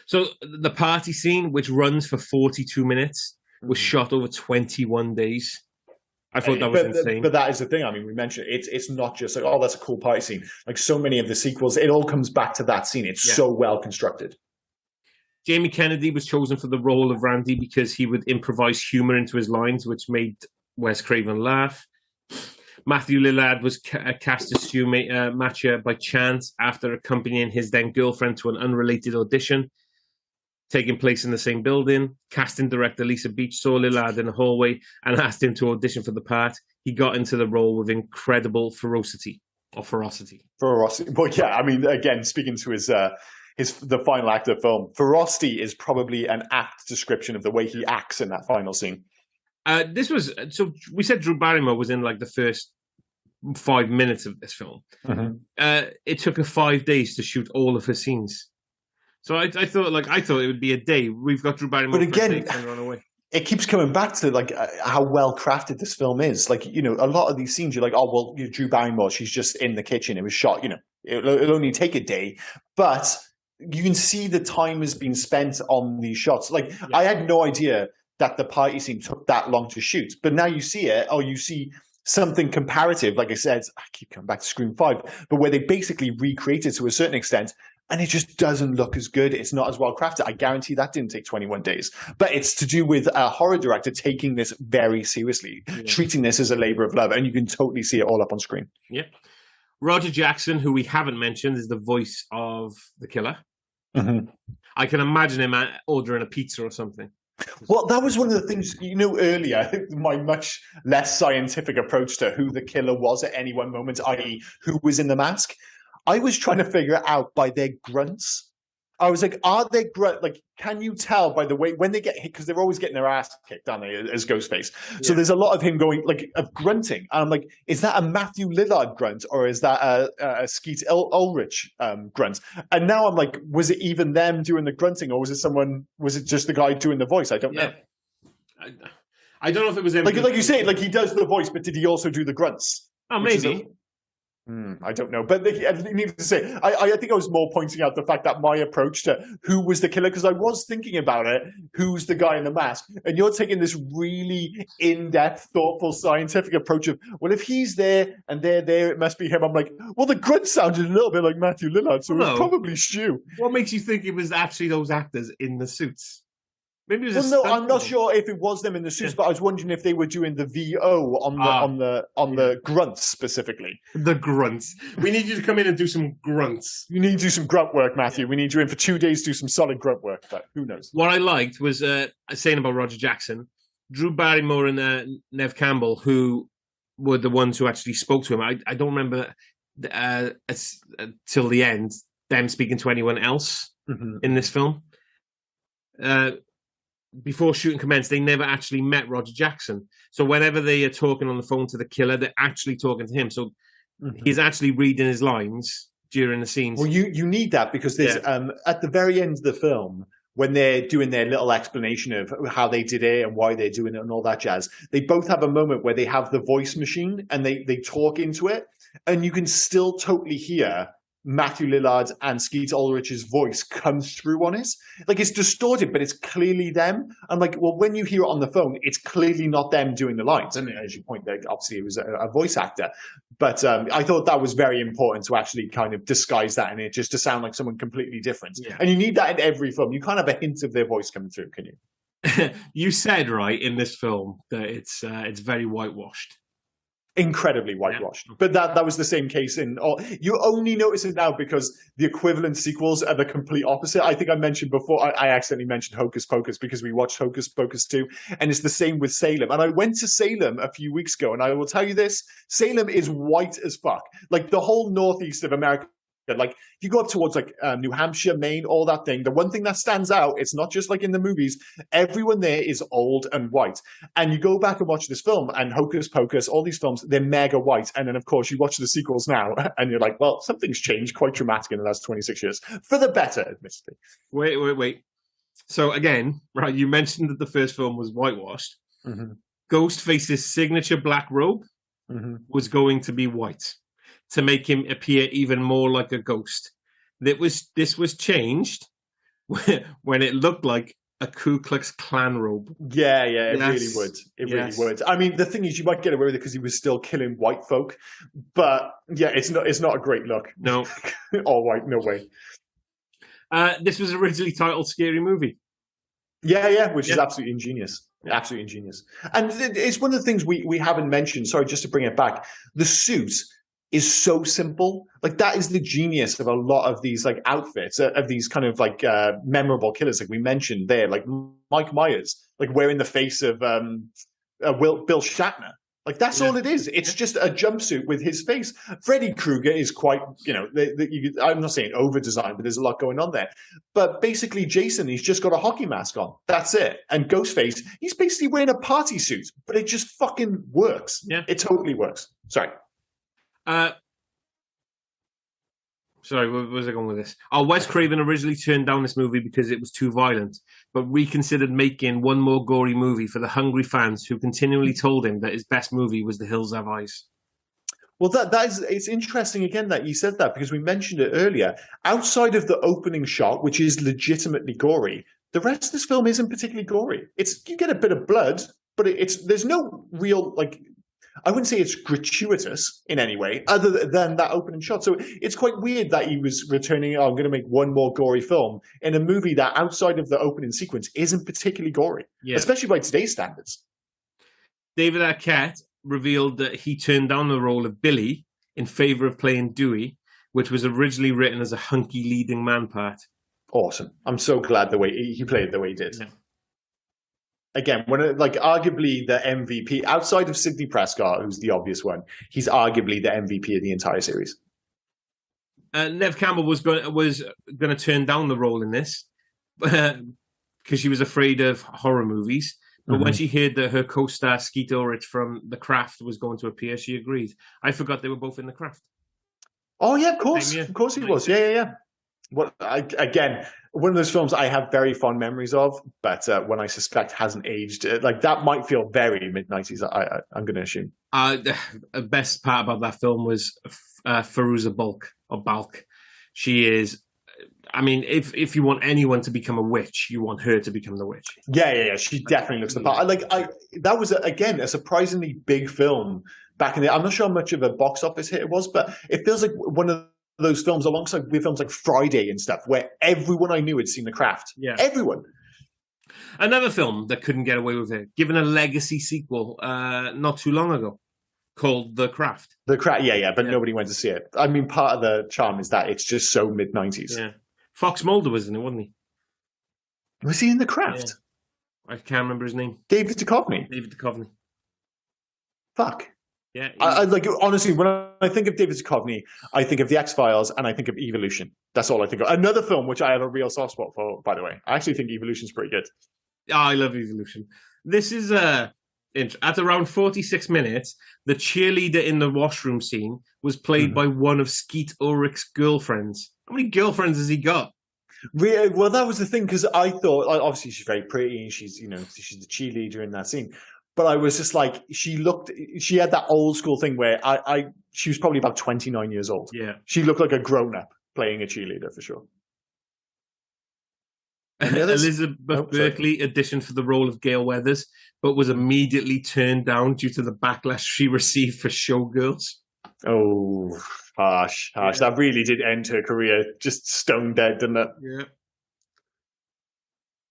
So the party scene, which runs for 42 minutes, was shot over 21 days. I thought that was insane. But that is the thing. I mean, we mentioned it's not just like, oh, that's a cool party scene. Like so many of the sequels, it all comes back to that scene. It's so well constructed. Jamie Kennedy was chosen for the role of Randy because he would improvise humor into his lines, which made Wes Craven laugh. Matthew Lillard was cast as Stu Matcher by chance after accompanying his then girlfriend to an unrelated audition taking place in the same building. Casting director Lisa Beach saw Lillard in the hallway and asked him to audition for the part. He got into the role with incredible ferocity. Ferocity. Well, yeah, I mean, again, speaking to the final act of the film, ferocity is probably an apt description of the way he acts in that final scene. So we said Drew Barrymore was in like the first 5 minutes of this film. It took her 5 days to shoot all of her scenes. So I thought it would be a day. We've got Drew Barrymore, but again, and run away. It keeps coming back to like how well crafted this film is. Like, you know, a lot of these scenes, you're like, oh well, Drew Barrymore, she's just in the kitchen. It was shot, you know, it'll only take a day, but you can see the time has been spent on these shots. Like, I had no idea that the party scene took that long to shoot, but now you see it, or you see something comparative. Like I said, I keep coming back to Scream 5, but where they basically recreated to a certain extent. And it just doesn't look as good. It's not as well crafted. I guarantee that didn't take 21 days. But it's to do with a horror director taking this very seriously, treating this as a labor of love. And you can totally see it all up on screen. Yeah. Roger Jackson, who we haven't mentioned, is the voice of the killer. I can imagine him ordering a pizza or something. Well, that was one of the things, you know, earlier, my much less scientific approach to who the killer was at any one moment, i.e. who was in the mask. I was trying to figure it out by their grunts. I was like, are they like? Can you tell by the way when they get hit, because they're always getting their ass kicked, aren't they? As Ghostface, so there's a lot of him going like of grunting. And I'm like, is that a Matthew Lillard grunt or is that a Skeet Ulrich grunt? And now I'm like, was it even them doing the grunting or was it someone? Was it just the guy doing the voice? I don't know. I don't know if it was like you say, like he does the voice, but did he also do the grunts? Oh, maybe. I don't know, but needless to say, I think I was more pointing out the fact that my approach to who was the killer, because I was thinking about it, who's the guy in the mask, and you're taking this really in-depth, thoughtful, scientific approach of, well, if he's there and they're there, it must be him. I'm like, well, the grunt sounded a little bit like Matthew Lillard, so it's probably Stu. What makes you think it was actually those actors in the suits? Maybe it was I'm not sure if it was them in the suits, but I was wondering if they were doing the VO on the grunts specifically. The grunts. We need you to come in and do some grunts. You need to do some grunt work, Matthew. We need you in for 2 days to do some solid grunt work, but who knows? What I liked was saying about Roger Jackson, Drew Barrymore and Nev Campbell, who were the ones who actually spoke to him. I don't remember till the end them speaking to anyone else in this film. Before shooting commenced, they never actually met Roger Jackson. So whenever they are talking on the phone to the killer, they're actually talking to him. So he's actually reading his lines during the scenes. Well, you need that because there's at the very end of the film, when they're doing their little explanation of how they did it and why they're doing it and all that jazz, they both have a moment where they have the voice machine and they talk into it, and you can still totally hear Matthew Lillard and Skeet Ulrich's voice comes through on it. Like, it's distorted, but it's clearly them. I'm like, well, when you hear it on the phone, it's clearly not them doing the lines. And as you point out, obviously it was a voice actor. But I thought that was very important to actually kind of disguise that in it, just to sound like someone completely different. Yeah. And you need that in every film. You can't have a hint of their voice coming through, can you? You said, right, in this film that it's very whitewashed. Incredibly whitewashed. But that was the same case in all. You only notice it now because the equivalent sequels are the complete opposite. I think I mentioned before, I accidentally mentioned Hocus Pocus because we watched Hocus Pocus 2, and it's the same with Salem. And I went to Salem a few weeks ago, and I will tell you this, Salem is white as fuck. Like the whole northeast of America. Like you go up towards like New Hampshire, Maine, all that thing. The one thing that stands out, it's not just like in the movies, everyone there is old and white. And you go back and watch this film and Hocus Pocus, all these films, they're mega white. And then of course you watch the sequels now and you're like, well, something's changed quite dramatic in the last 26 years. For the better, admittedly. Wait. So again, right, you mentioned that the first film was whitewashed. Ghostface's signature black robe was going to be white, to make him appear even more like a ghost. This was changed when it looked like a Ku Klux Klan robe. Yeah, it really would. It really would. I mean, the thing is, you might get away with it because he was still killing white folk, but yeah, it's not a great look. No, all white, no way. This was originally titled Scary Movie. Yeah, which is absolutely ingenious. Absolutely ingenious. And it's one of the things we haven't mentioned. Sorry, just to bring it back. The suit is so simple. Like that is the genius of a lot of these like outfits of these kind of like memorable killers, like we mentioned there, like Mike Myers, like wearing the face of Bill Shatner. Like that's all it is. It's just a jumpsuit with his face. Freddy Krueger is quite, I'm not saying over-designed, but there's a lot going on there. But basically Jason, he's just got a hockey mask on. That's it. And Ghostface, he's basically wearing a party suit, but it just fucking works. Yeah. It totally works. Sorry. Sorry, where was I going with this? Wes Craven originally turned down this movie because it was too violent, but reconsidered making one more gory movie for the hungry fans who continually told him that his best movie was The Hills Have Eyes. Well, it's interesting again that you said that because we mentioned it earlier. Outside of the opening shot, which is legitimately gory, the rest of this film isn't particularly gory. You get a bit of blood, but there's no real like. I wouldn't say it's gratuitous in any way other than that opening shot. So it's quite weird that he was returning, I'm going to make one more gory film in a movie that outside of the opening sequence isn't particularly gory, especially by today's standards. David Arquette revealed that he turned down the role of Billy in favor of playing Dewey, which was originally written as a hunky leading man part. Awesome. I'm so glad the way he played the way he did. Yeah. Again, arguably the MVP, outside of Sidney Prescott, who's the obvious one, he's arguably the MVP of the entire series. Nev Campbell was going to turn down the role in this because she was afraid of horror movies. But when she heard that her co-star Skeet Ulrich from The Craft was going to appear, she agreed. I forgot they were both in The Craft. Oh yeah, of course he was. Yeah. Well, again, one of those films I have very fond memories of, but when I suspect hasn't aged, like that might feel very mid-90s. I'm going to assume. The best part about that film was Fairuza Balk. She is. I mean, if you want anyone to become a witch, you want her to become the witch. Yeah. She definitely looks the part. That was again a surprisingly big film back in the. I'm not sure how much of a box office hit it was, but it feels like one of those films, alongside with films like Friday and stuff, where everyone I knew had seen The Craft. Yeah, everyone. Another film that couldn't get away with it, given a legacy sequel not too long ago, called The Craft. The Craft, but nobody went to see it. I mean, part of the charm is that it's just so mid-90s. Yeah. Fox Mulder was in it, wasn't he? Was he in The Craft? Yeah. I can't remember his name. David Duchovny. Fuck. Yeah. I like, honestly, when I think of David Duchovny, I think of The X-Files and I think of Evolution. That's all I think of. Another film which I have a real soft spot for, by the way. I actually think Evolution's pretty good. I love Evolution. This is at around 46 minutes, the cheerleader in the washroom scene was played by one of Skeet Ulrich's girlfriends. How many girlfriends has he got? Well, that was the thing, because I thought, obviously she's very pretty and she's the cheerleader in that scene. But I was just like, she had that old school thing where she was probably about 29 years old. Yeah. She looked like a grown up playing a cheerleader for sure. Elizabeth Berkley auditioned for the role of Gail Weathers, but was immediately turned down due to the backlash she received for Showgirls. Oh, harsh. Yeah. That really did end her career just stone dead, didn't it? Yeah.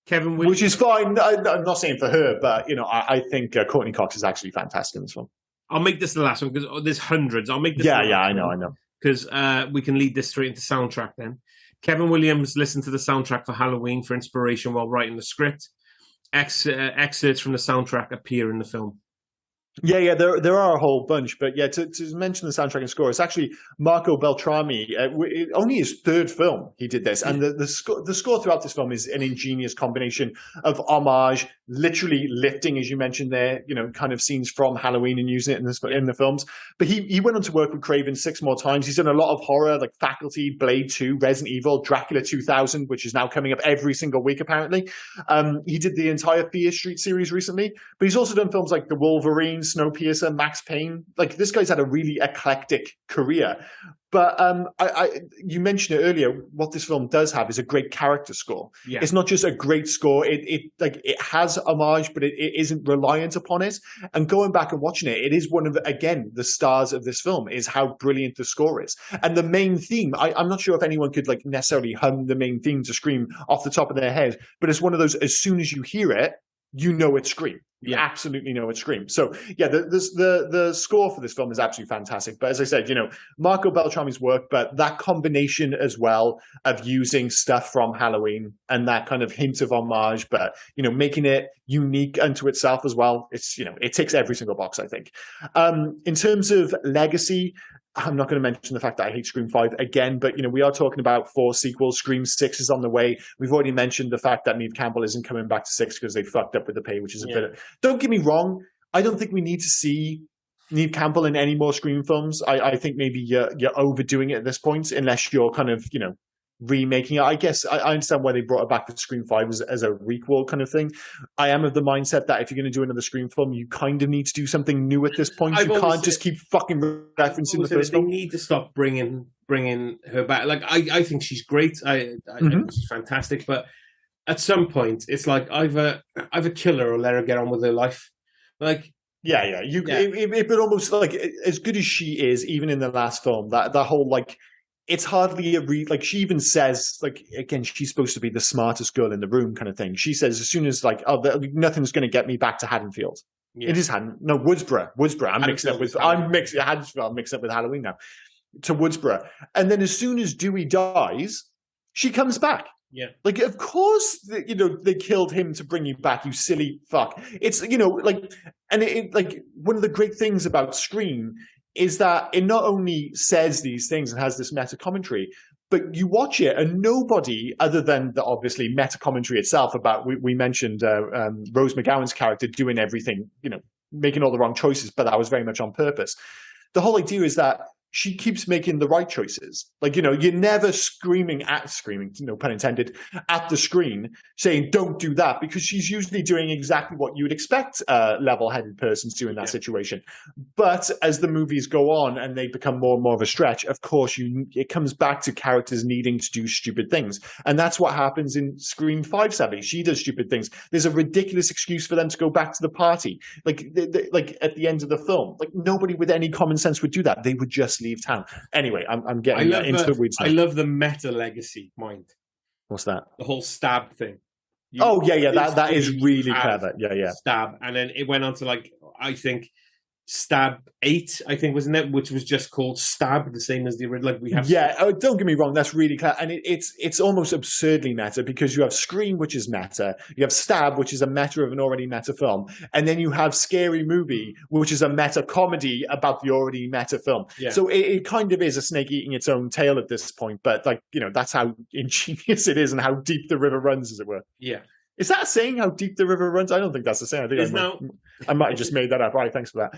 Kevin Williams. Which is fine. I'm not saying for her, but I think Courtney Cox is actually fantastic in this one. I'll make this the last one because there's hundreds. I'll make this. Yeah, I know. Because we can lead this straight into soundtrack then. Kevin Williams listened to the soundtrack for Halloween for inspiration while writing the script. Excerpts from the soundtrack appear in the film. Yeah, there are a whole bunch, but yeah, to mention the soundtrack and score, it's actually Marco Beltrami. Only his third film he did this, and the score throughout this film is an ingenious combination of homage, literally lifting, as you mentioned there, kind of scenes from Halloween and using it in the films. But he went on to work with Craven 6 more times. He's done a lot of horror, like Faculty, Blade 2, Resident Evil, Dracula 2000, which is now coming up every single week apparently. He did the entire Fear Street series recently, but he's also done films like The Wolverine, Snowpiercer, Max Payne. Like, this guy's had a really eclectic career. But you mentioned it earlier. What this film does have is a great character score. Yeah. It's not just a great score. It has homage, but it isn't reliant upon it. And going back and watching it, it is one of the stars of this film is how brilliant the score is. And the main theme, I'm not sure if anyone could necessarily hum the main theme to Scream off the top of their head, but it's one of those, as soon as you hear it, it's Scream. You absolutely know it's Scream. So yeah, the score for this film is absolutely fantastic. But as I said, Marco Beltrami's work, but that combination as well of using stuff from Halloween and that kind of hint of homage, but making it unique unto itself as well. It's it ticks every single box, I think. In terms of legacy, I'm not going to mention the fact that I hate Scream 5 again, but we are talking about 4 sequels. Scream 6 is on the way. We've already mentioned the fact that Neve Campbell isn't coming back to 6 because they fucked up with the pay, which is a bit of... Don't get me wrong, I don't think we need to see Neve Campbell in any more Scream films. I think maybe you're overdoing it at this point, unless you're kind of, remaking it. I guess I understand why they brought it back for Scream 5 as a requel kind of thing. I am of the mindset that if you're going to do another Scream film, you kind of need to do something new at this point. You can't just keep fucking referencing the first film. They need to stop bringing her back. Like, I think she's great. I think she's fantastic. But at some point, it's like either kill her or let her get on with her life. Like, yeah. It would almost, like, as good as she is, even in the last film, that whole, like, it's hardly she even says, like, again, she's supposed to be the smartest girl in the room kind of thing. She says as soon as nothing's going to get me back to Haddonfield. Yeah. It is Woodsboro. I'm mixing up with Haddonfield. I'm mixing up with Halloween now. To Woodsboro. And then as soon as Dewey dies, she comes back. Yeah. Like, of course, they killed him to bring you back, you silly fuck. It's, one of the great things about Scream is that it not only says these things and has this meta commentary, but you watch it and nobody other than the obviously meta commentary itself about, we mentioned Rose McGowan's character doing everything, making all the wrong choices, but that was very much on purpose. The whole idea is that she keeps making the right choices. Like, you're never screaming, no pun intended, at the screen saying, don't do that, because she's usually doing exactly what you would expect a level-headed person to do in that situation. But as the movies go on and they become more and more of a stretch, of course, it comes back to characters needing to do stupid things. And that's what happens in Scream 5, sadly. She does stupid things. There's a ridiculous excuse for them to go back to the party. Like at the end of the film. Like, nobody with any common sense would do that. They would just leave town. Anyway, I'm getting into the weeds now. I love the meta legacy mind. What's that? The whole stab thing. That is really clever. Yeah. Stab. And then it went on to, like, I think Stab 8, I think, wasn't it? Which was just called Stab, the same as the original. Like, we have. Yeah, don't get me wrong, that's really clever. And it's almost absurdly meta, because you have Scream, which is meta, you have Stab, which is a meta of an already meta film, and then you have Scary Movie, which is a meta comedy about the already meta film. Yeah. So it kind of is a snake eating its own tail at this point, but, like, that's how ingenious it is and how deep the river runs, as it were. Yeah. Is that a saying, how deep the river runs? I don't think that's the saying. I think I might have just made that up. All right, thanks for that.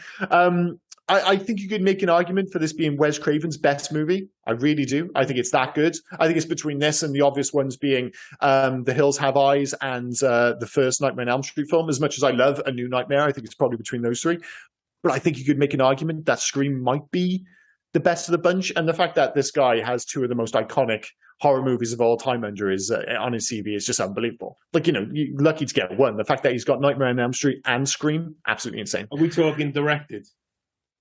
I think you could make an argument for this being Wes Craven's best movie. I really do. I think it's that good. I think it's between this and the obvious ones being The Hills Have Eyes and the first Nightmare on Elm Street film. As much as I love A New Nightmare, I think it's probably between those three. But I think you could make an argument that Scream might be the best of the bunch. And the fact that this guy has two of the most iconic horror movies of all time on his CV is just unbelievable. Like, you're lucky to get one. The fact that he's got Nightmare on Elm Street and Scream, absolutely insane. Are we talking directed?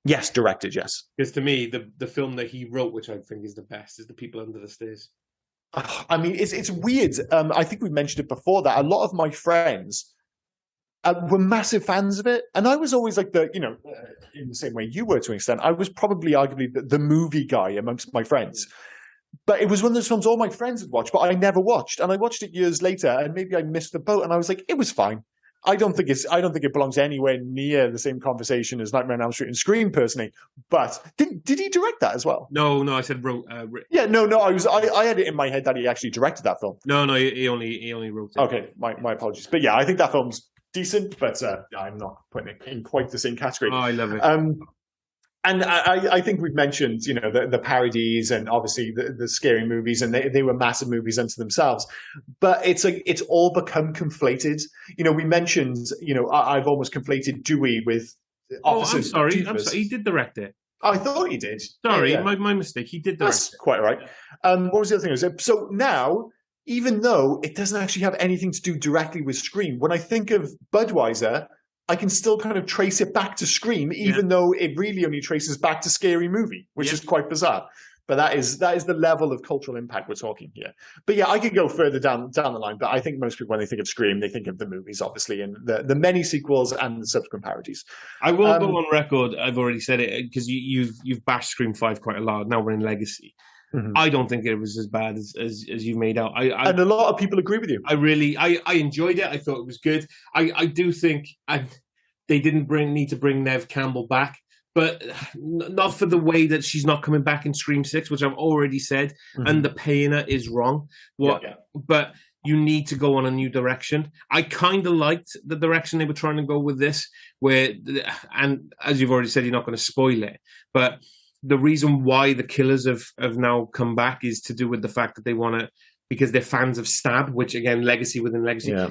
Yes, directed, yes. Because to me, the film that he wrote, which I think is the best, is The People Under the Stairs. I mean, it's weird. I think we mentioned it before that a lot of my friends were massive fans of it. And I was always like in the same way you were to an extent, I was probably arguably the movie guy amongst my friends. But it was one of those films all my friends had watched, but I never watched. And I watched it years later, and maybe I missed the boat. And I was like, it was fine. I don't think it belongs anywhere near the same conversation as Nightmare on Elm Street and Scream, personally. But did he direct that as well? No, I said wrote. Yeah, no. I had it in my head that he actually directed that film. No, he only wrote it. Okay, my apologies. But yeah, I think that film's decent, but I'm not putting it in quite the same category. Oh, I love it. And I think we've mentioned, the parodies and obviously the scary movies, and they were massive movies unto themselves. But it's like it's all become conflated. We mentioned, I've almost conflated Dewey with Officer. I'm sorry. He did direct it. I thought he did. Sorry, yeah. My mistake. He did direct. That's quite right. What was the other thing? So now, even though it doesn't actually have anything to do directly with Scream, when I think of Budweiser, I can still kind of trace it back to Scream, even though it really only traces back to Scary Movie, which is quite bizarre. But that is the level of cultural impact we're talking here. But yeah, I could go further down the line. But I think most people, when they think of Scream, they think of the movies, obviously, and the many sequels and the subsequent parodies. I will go on record. I've already said it because you've bashed Scream 5 quite a lot. Now we're in Legacy. Mm-hmm. I don't think it was as bad as you made out. And a lot of people agree with you. I enjoyed it. I thought it was good. I do think they didn't need to bring Neve Campbell back, but not for the way that she's not coming back in Scream 6, which I've already said. Mm-hmm. And the paying her is wrong. But you need to go on a new direction. I kind of liked the direction they were trying to go with this, and as you've already said, you're not going to spoil it, but the reason why the killers have now come back is to do with the fact that they want to, because they're fans of Stab, which again, legacy within legacy. Yeah.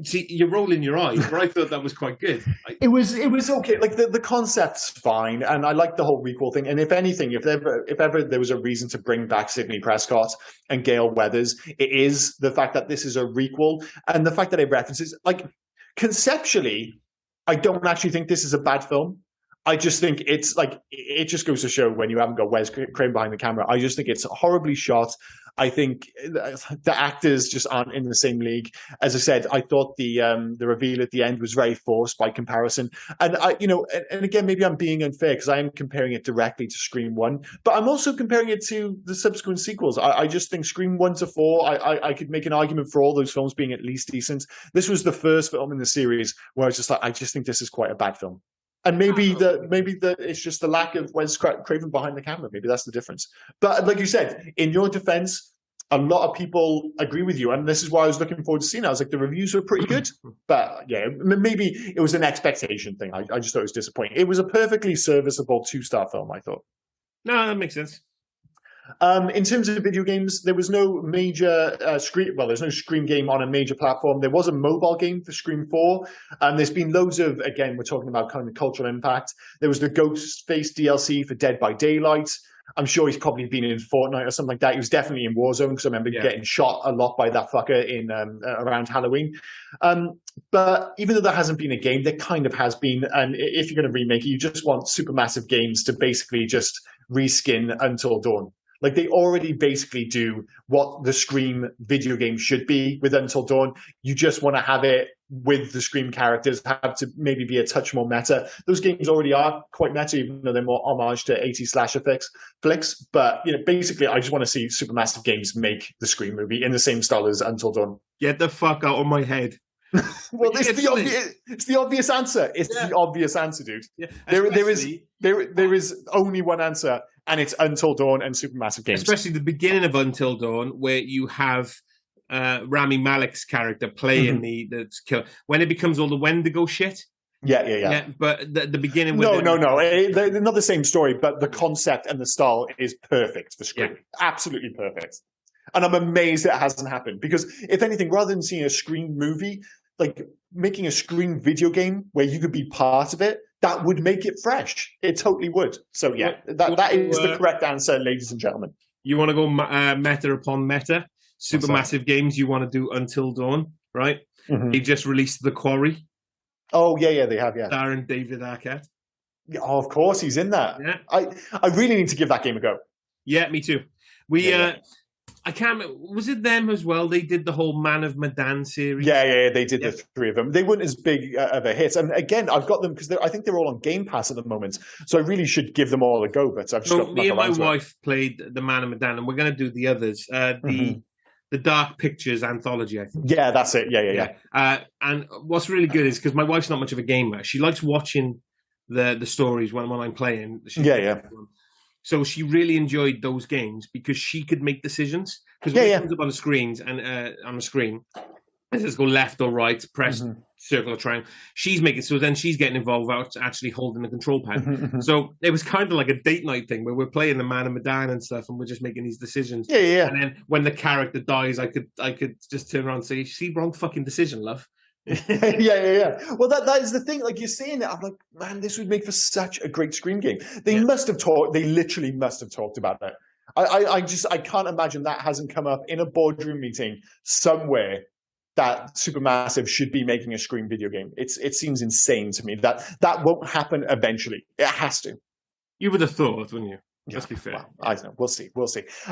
See, you're rolling your eyes, but I thought that was quite good. It was okay. Like the concept's fine, and I like the whole recall thing. And if anything, if ever there was a reason to bring back Sidney Prescott and Gale Weathers, it is the fact that this is a requel, and the fact that it references, like, conceptually, I don't actually think this is a bad film. I just think it's like, it just goes to show when you haven't got Wes Craven behind the camera. I just think it's horribly shot. I think the actors just aren't in the same league. As I said, I thought the reveal at the end was very forced by comparison. And and again, maybe I'm being unfair because I am comparing it directly to Scream 1, but I'm also comparing it to the subsequent sequels. I just think Scream 1 to 4, I could make an argument for all those films being at least decent. This was the first film in the series where I was just like, I just think this is quite a bad film. And maybe it's just the lack of Wes Craven behind the camera. Maybe that's the difference. But like you said, in your defense, a lot of people agree with you, and this is why I was looking forward to seeing it. I was like, the reviews were pretty good, but yeah, maybe it was an expectation thing. I just thought it was disappointing. It was a perfectly serviceable 2-star film, I thought. No, that makes sense. In terms of video games, there was no major Scream. Well, there's no Scream game on a major platform. There was a mobile game for Scream 4. There's been loads of, again, we're talking about kind of cultural impact. There was the Ghostface DLC for Dead by Daylight. I'm sure he's probably been in Fortnite or something like that. He was definitely in Warzone because I remember getting shot a lot by that fucker in around Halloween. But even though there hasn't been a game, there kind of has been. And if you're going to remake it, you just want Supermassive Games to basically just reskin Until Dawn. Like, they already basically do what the Scream video game should be with Until Dawn. You just want to have it with the Scream characters, have to maybe be a touch more meta. Those games already are quite meta, even though they're more homage to 80s slasher flicks. But, basically, I just want to see Supermassive Games make the Scream movie in the same style as Until Dawn. Get the fuck out of my head. Well, it's the obvious answer. It's the obvious answer, dude. Yeah, there is only one answer, and it's Until Dawn and Supermassive Games. Especially the beginning of Until Dawn, where you have Rami Malek's character playing the killer. When it becomes all the Wendigo shit. Yeah. But the beginning. No. They're not the same story, but the concept and the style is perfect for Scream. Yeah. Absolutely perfect. And I'm amazed it hasn't happened, because if anything, rather than seeing a Scream movie, like making a Scream video game where you could be part of it, that would make it fresh. It totally would. So yeah, that is the correct answer, ladies and gentlemen. You want to go meta upon meta? Supermassive Games, you want to do Until Dawn, right? Mm-hmm. They just released The Quarry. Oh, yeah, they have, yeah. Starring David Arquette. Yeah, of course, he's in that. Yeah. I really need to give that game a go. Yeah, me too. I can't remember, was it them as well? They did the whole Man of Medan series. Yeah, they did the 3 of them. They weren't as big of a hit. And again, I've got them because I think they're all on Game Pass at the moment. So I really should give them all a go. But I've just got me and my wife played the Man of Medan, and we're going to do the others. The Dark Pictures anthology, I think. Yeah, that's it. Yeah. And what's really good is, because my wife's not much of a gamer, she likes watching the stories when I'm playing. So she really enjoyed those games because she could make decisions. Because when it comes up on the screens and on the screen, it says go left or right, press circle or triangle. She's making, so then she's getting involved without actually holding the control pad. So it was kind of like a date night thing where we're playing the Man of Medan and stuff, and we're just making these decisions. Yeah. And then when the character dies, I could just turn around and say, "See, wrong fucking decision, love." Yeah. Well, that is the thing. Like, you're saying that, I'm like, man, this would make for such a great Scream game. They must have talked. They literally must have talked about it. I can't imagine that hasn't come up in a boardroom meeting somewhere, that Supermassive should be making a Scream video game. It seems insane to me that won't happen eventually. It has to. You would have thought, wouldn't you? Let's be fair. Well, I don't know. We'll see.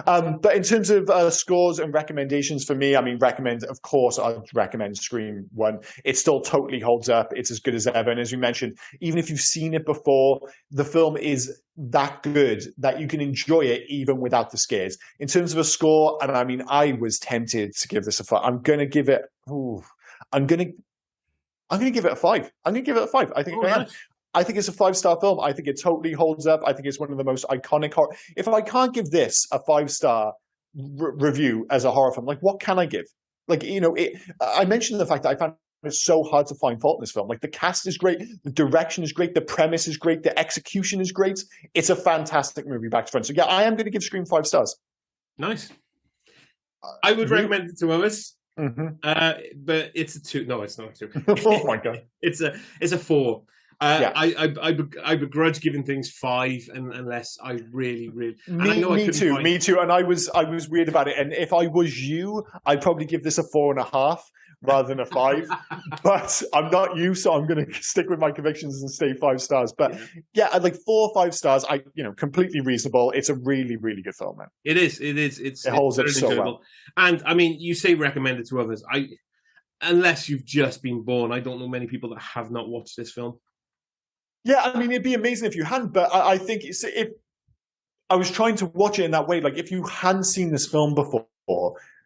But in terms of scores and recommendations for me, of course, I'd recommend Scream 1. It still totally holds up. It's as good as ever. And as you mentioned, even if you've seen it before, the film is that good that you can enjoy it even without the scares. In terms of a score, and I was tempted to give this a 5. I'm going to give it a 5. I'm going to give it a 5. I think I am. I think it's a 5-star film. I think it totally holds up. I think it's one of the most iconic horror. If I can't give this a 5-star review as a horror film, like, what can I give? Like, I mentioned the fact that I found it so hard to find fault in this film. Like, the cast is great, the direction is great, the premise is great, the execution is great. It's a fantastic movie back to front. So yeah, I am going to give Scream 5 stars. Nice. I would recommend it to others. But it's a 2. No, it's not a 2. Oh my god. It's a 4. I begrudge giving things 5 unless I really. Me too. And I was weird about it. And if I was you, I'd probably give this a 4.5 rather than a 5. But I'm not you, so I'm going to stick with my convictions and stay 5 stars. But yeah, I'd like 4 or 5 stars. Completely reasonable. It's a really, really good film, man. It is. It holds up so well. And you say recommend it to others. Unless you've just been born, I don't know many people that have not watched this film. Yeah, it'd be amazing if you hadn't, but I think if I was trying to watch it in that way, like if you hadn't seen this film before,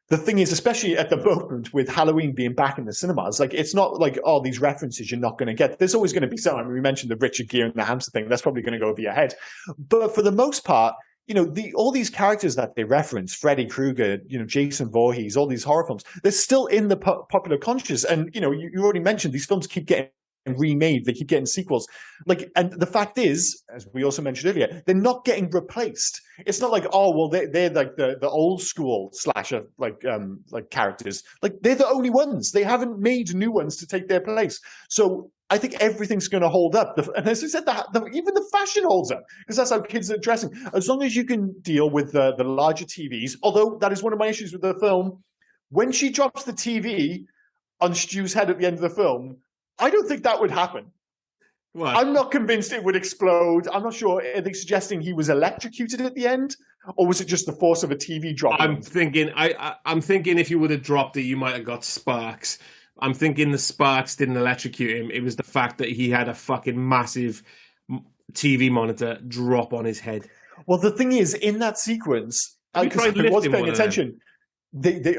the thing is, especially at the moment with Halloween being back in the cinemas, like it's not like all these references you're not going to get. There's always going to be some. I mean, we mentioned the Richard Gere and the hamster thing. That's probably going to go over your head. But for the most part, all these characters that they reference, Freddy Krueger, Jason Voorhees, all these horror films, they're still in the popular conscious. And, you already mentioned these films keep getting remade, they keep getting sequels. And the fact is, as we also mentioned earlier, they're not getting replaced. It's not like, oh, well, they're like the old school slasher like characters. Like they're the only ones. They haven't made new ones to take their place. So I think everything's going to hold up. And as I said, even the fashion holds up because that's how kids are dressing. As long as you can deal with the larger TVs, although that is one of my issues with the film. When she drops the TV on Stu's head at the end of the film, I don't think that would happen. What? I'm not convinced it would explode. I'm not sure. Are they suggesting he was electrocuted at the end? Or was it just the force of a TV drop? I'm thinking if you would have dropped it, you might have got sparks. I'm thinking the sparks didn't electrocute him. It was the fact that he had a fucking massive TV monitor drop on his head. Well, the thing is, in that sequence, because I was paying attention, they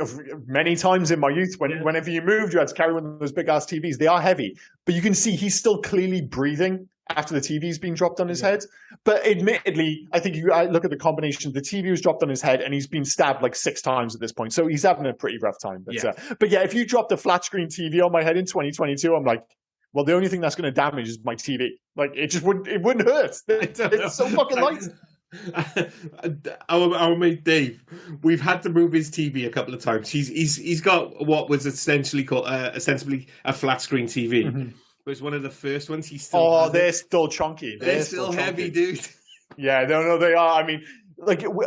many times in my youth, whenever you moved, you had to carry one of those big ass TVs. They are heavy, but you can see he's still clearly breathing after the TV's been dropped on his head. But admittedly, I think I look at the combination. The TV was dropped on his head, and he's been stabbed like 6 times at this point. So he's having a pretty rough time. But yeah, if you dropped a flat screen TV on my head in 2022, I'm like, well, the only thing that's going to damage is my TV. Like it just wouldn't. It wouldn't hurt. It's so fucking light. Our mate Dave, we've had to move his TV a couple of times. He's got what was essentially called ostensibly a flat screen TV. Mm-hmm. It was one of the first ones. They're still chunky. They're still heavy, dude. Yeah, no, they are. I mean,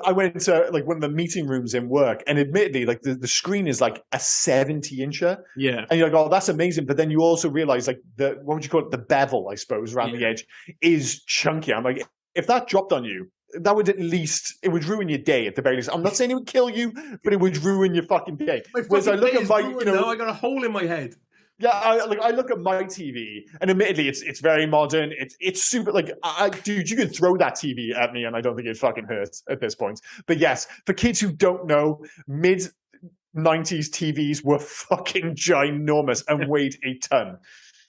I went to one of the meeting rooms in work, and admittedly, the screen is like a 70-incher. Yeah, and you're like, oh, that's amazing. But then you also realize what would you call it? The bevel, I suppose, around the edge is chunky. I'm like, if that dropped on you, that would it would ruin your day at the very least. I'm not saying it would kill you, but it would ruin your fucking day. Whereas I look at my, I got a hole in my head. Yeah, I look at my TV, and admittedly, it's very modern. It's super. Dude, you could throw that TV at me, and I don't think it fucking hurts at this point. But yes, for kids who don't know, mid-90s TVs were fucking ginormous and weighed a ton.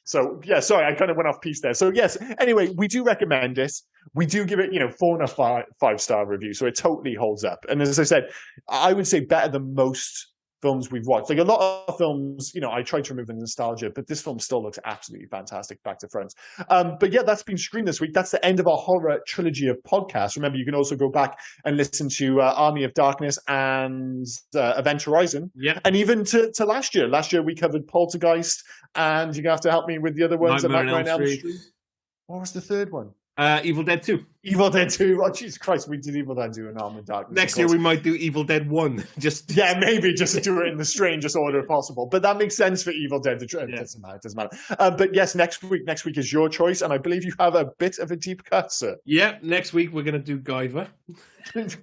So yeah, sorry, I kind of went off piece there. So yes, anyway, we do recommend this. We do give it, 4 and a 5-star review, so it totally holds up. And as I said, I would say better than most films we've watched. Like a lot of films, I try to remove the nostalgia, but this film still looks absolutely fantastic, back to front. But yeah, that's been screened this week. That's the end of our horror trilogy of podcasts. Remember, you can also go back and listen to Army of Darkness and Event Horizon. Yeah. And even to last year. Last year we covered Poltergeist, and you're going to have to help me with the other ones. Nightmare on Elm Street. What was the third one? Evil Dead 2. Evil Dead 2. Oh, Jesus Christ, we did Evil Dead 2 and Army of Darkness. Next year we might do Evil Dead 1. Yeah, maybe just do it in the strangest order possible. But that makes sense for Evil Dead. It doesn't matter. But yes, next week is your choice, and I believe you have a bit of a deep cut, sir. Yeah, next week we're going to do Guyver.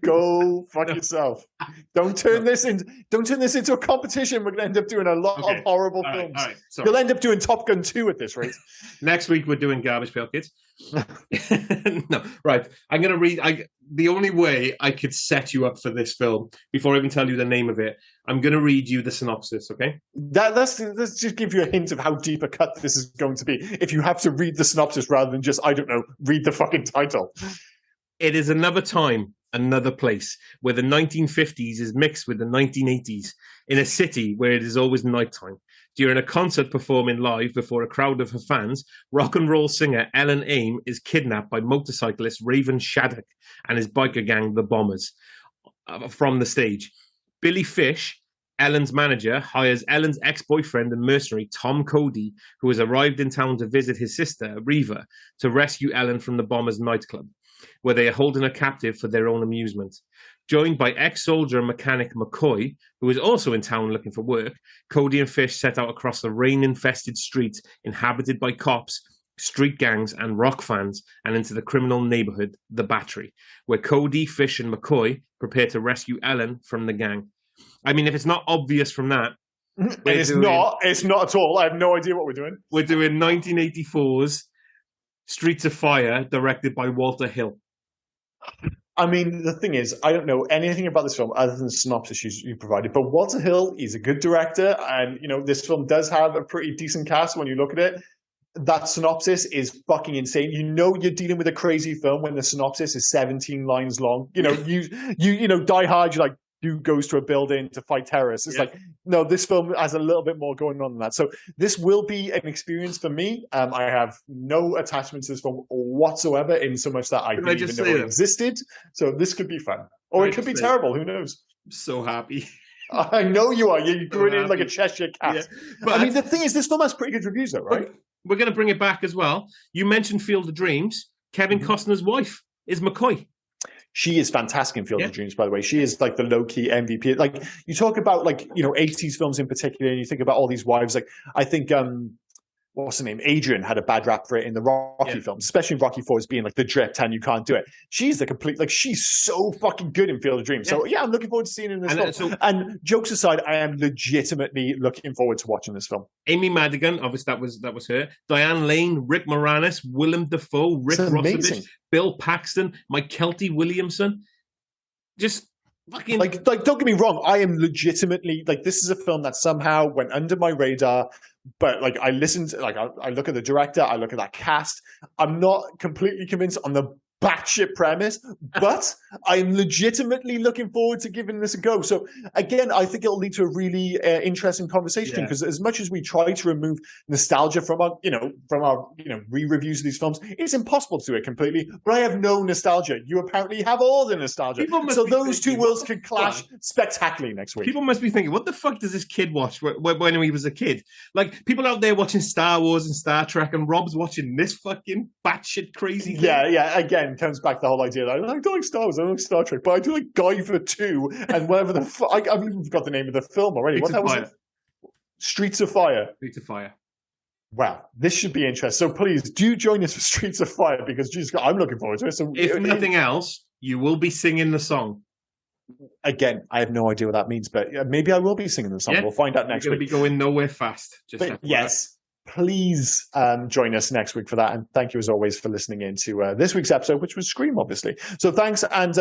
Go fuck yourself. Don't turn this into a competition. We're going to end up doing a lot of horrible films. All right. You'll end up doing Top Gun 2 at this rate. Next week we're doing Garbage Pail Kids. No, right. I'm going to read. The only way I could set you up for this film, before I even tell you the name of it, I'm going to read you the synopsis, okay? Let's just give you a hint of how deep a cut this is going to be. If you have to read the synopsis rather than just, I don't know, read the fucking title. It is another time, another place, where the 1950s is mixed with the 1980s, in a city where it is always nighttime. During a concert performing live before a crowd of her fans, rock and roll singer Ellen Aim is kidnapped by motorcyclist Raven Shattuck and his biker gang, the Bombers, from the stage. Billy Fish, Ellen's manager, hires Ellen's ex-boyfriend and mercenary Tom Cody, who has arrived in town to visit his sister, Reva, to rescue Ellen from the Bombers' nightclub, where they are holding her captive for their own amusement. Joined by ex-soldier and mechanic McCoy, who is also in town looking for work, Cody and Fish set out across the rain-infested streets inhabited by cops, street gangs, and rock fans, and into the criminal neighborhood, the Battery, where Cody, Fish, and McCoy prepare to rescue Ellen from the gang. I mean, if it's not obvious from that... It's not at all. I have no idea what we're doing. We're doing 1984's Streets of Fire, directed by Walter Hill. I mean, the thing is, I don't know anything about this film other than the synopsis you provided. But Walter Hill, he's a good director, and this film does have a pretty decent cast when you look at it. That synopsis is fucking insane. You're dealing with a crazy film when the synopsis is 17 lines long. Die Hard, you're like, dude goes to a building to fight terrorists. It's like, no, this film has a little bit more going on than that. So this will be an experience for me. I have no attachment to this film whatsoever, in so much that I didn't even know it existed. So this could be fun. Or it could be terrible. Who knows? I'm so happy. I know you are. You're grinning like a Cheshire cat. Yeah. But I mean, the thing is, this film has pretty good reviews though, right? We're going to bring it back as well. You mentioned Field of Dreams. Kevin Costner's wife is McCoy. She is fantastic in Field of Dreams, by the way. She is like the low-key MVP. Like, you talk about 80s films in particular, and you think about all these wives. Like, I think what's her name? Adrian had a bad rap for it in the Rocky films, especially Rocky IV as being like the drip and you can't do it. She's the complete, she's so fucking good in Field of Dreams. So yeah, I'm looking forward to seeing her in this film. And jokes aside, I am legitimately looking forward to watching this film. Amy Madigan, obviously that was her. Diane Lane, Rick Moranis, Willem Dafoe, Rick Rossovich, Bill Paxton, Mike Kelty Williamson. Just fucking don't get me wrong, I am legitimately this is a film that somehow went under my radar, but I listened, I look at the director, I look at that cast, I'm not completely convinced on the batshit premise, but I'm legitimately looking forward to giving this a go. So again, I think it'll lead to a really interesting conversation, because as much as we try to remove nostalgia from our re-reviews of these films, it's impossible to do it completely. But I have no nostalgia. You apparently have all the nostalgia. So those two worlds can clash spectacularly next week. People must be thinking, what the fuck does this kid watch when he was a kid? People out there watching Star Wars and Star Trek, and Rob's watching this fucking batshit crazy thing. Yeah. Again, comes back to the whole idea that I don't like Star Wars, I don't like Star Trek, but I do like Guyver 2 and whatever the fuck. I've even forgot the name of the film already. What was it? Streets of Fire. Streets of Fire. Wow, this should be interesting. So please do join us for Streets of Fire, because I'm looking forward to it. So if nothing else, you will be singing the song. Again, I have no idea what that means, but maybe I will be singing the song. We'll find out next week. You're going to be going nowhere fast. Yes. Please join us next week for that. And thank you, as always, for listening in to this week's episode, which was Scream, obviously. So thanks, and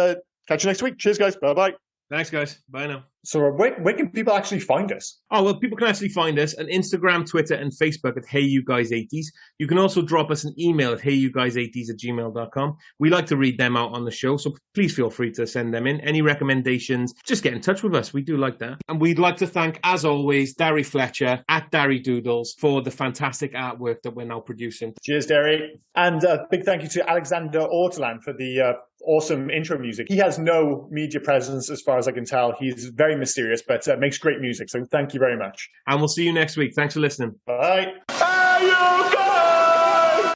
catch you next week. Cheers, guys. Bye-bye. Thanks, guys. Bye now. So where can people actually find us? Oh, well, people can actually find us on Instagram, Twitter, and Facebook at HeyYouGuys80s. You can also drop us an email at HeyYouGuys80s@gmail.com. We like to read them out on the show, so please feel free to send them in. Any recommendations, just get in touch with us. We do like that. And we'd like to thank, as always, Derry Fletcher at Derry Doodles for the fantastic artwork that we're now producing. Cheers, Derry. And a big thank you to Alexander Ortolan for the awesome intro music. He has no media presence as far as I can tell. He's very mysterious, but makes great music. So thank you very much. And we'll see you next week. Thanks for listening. Bye.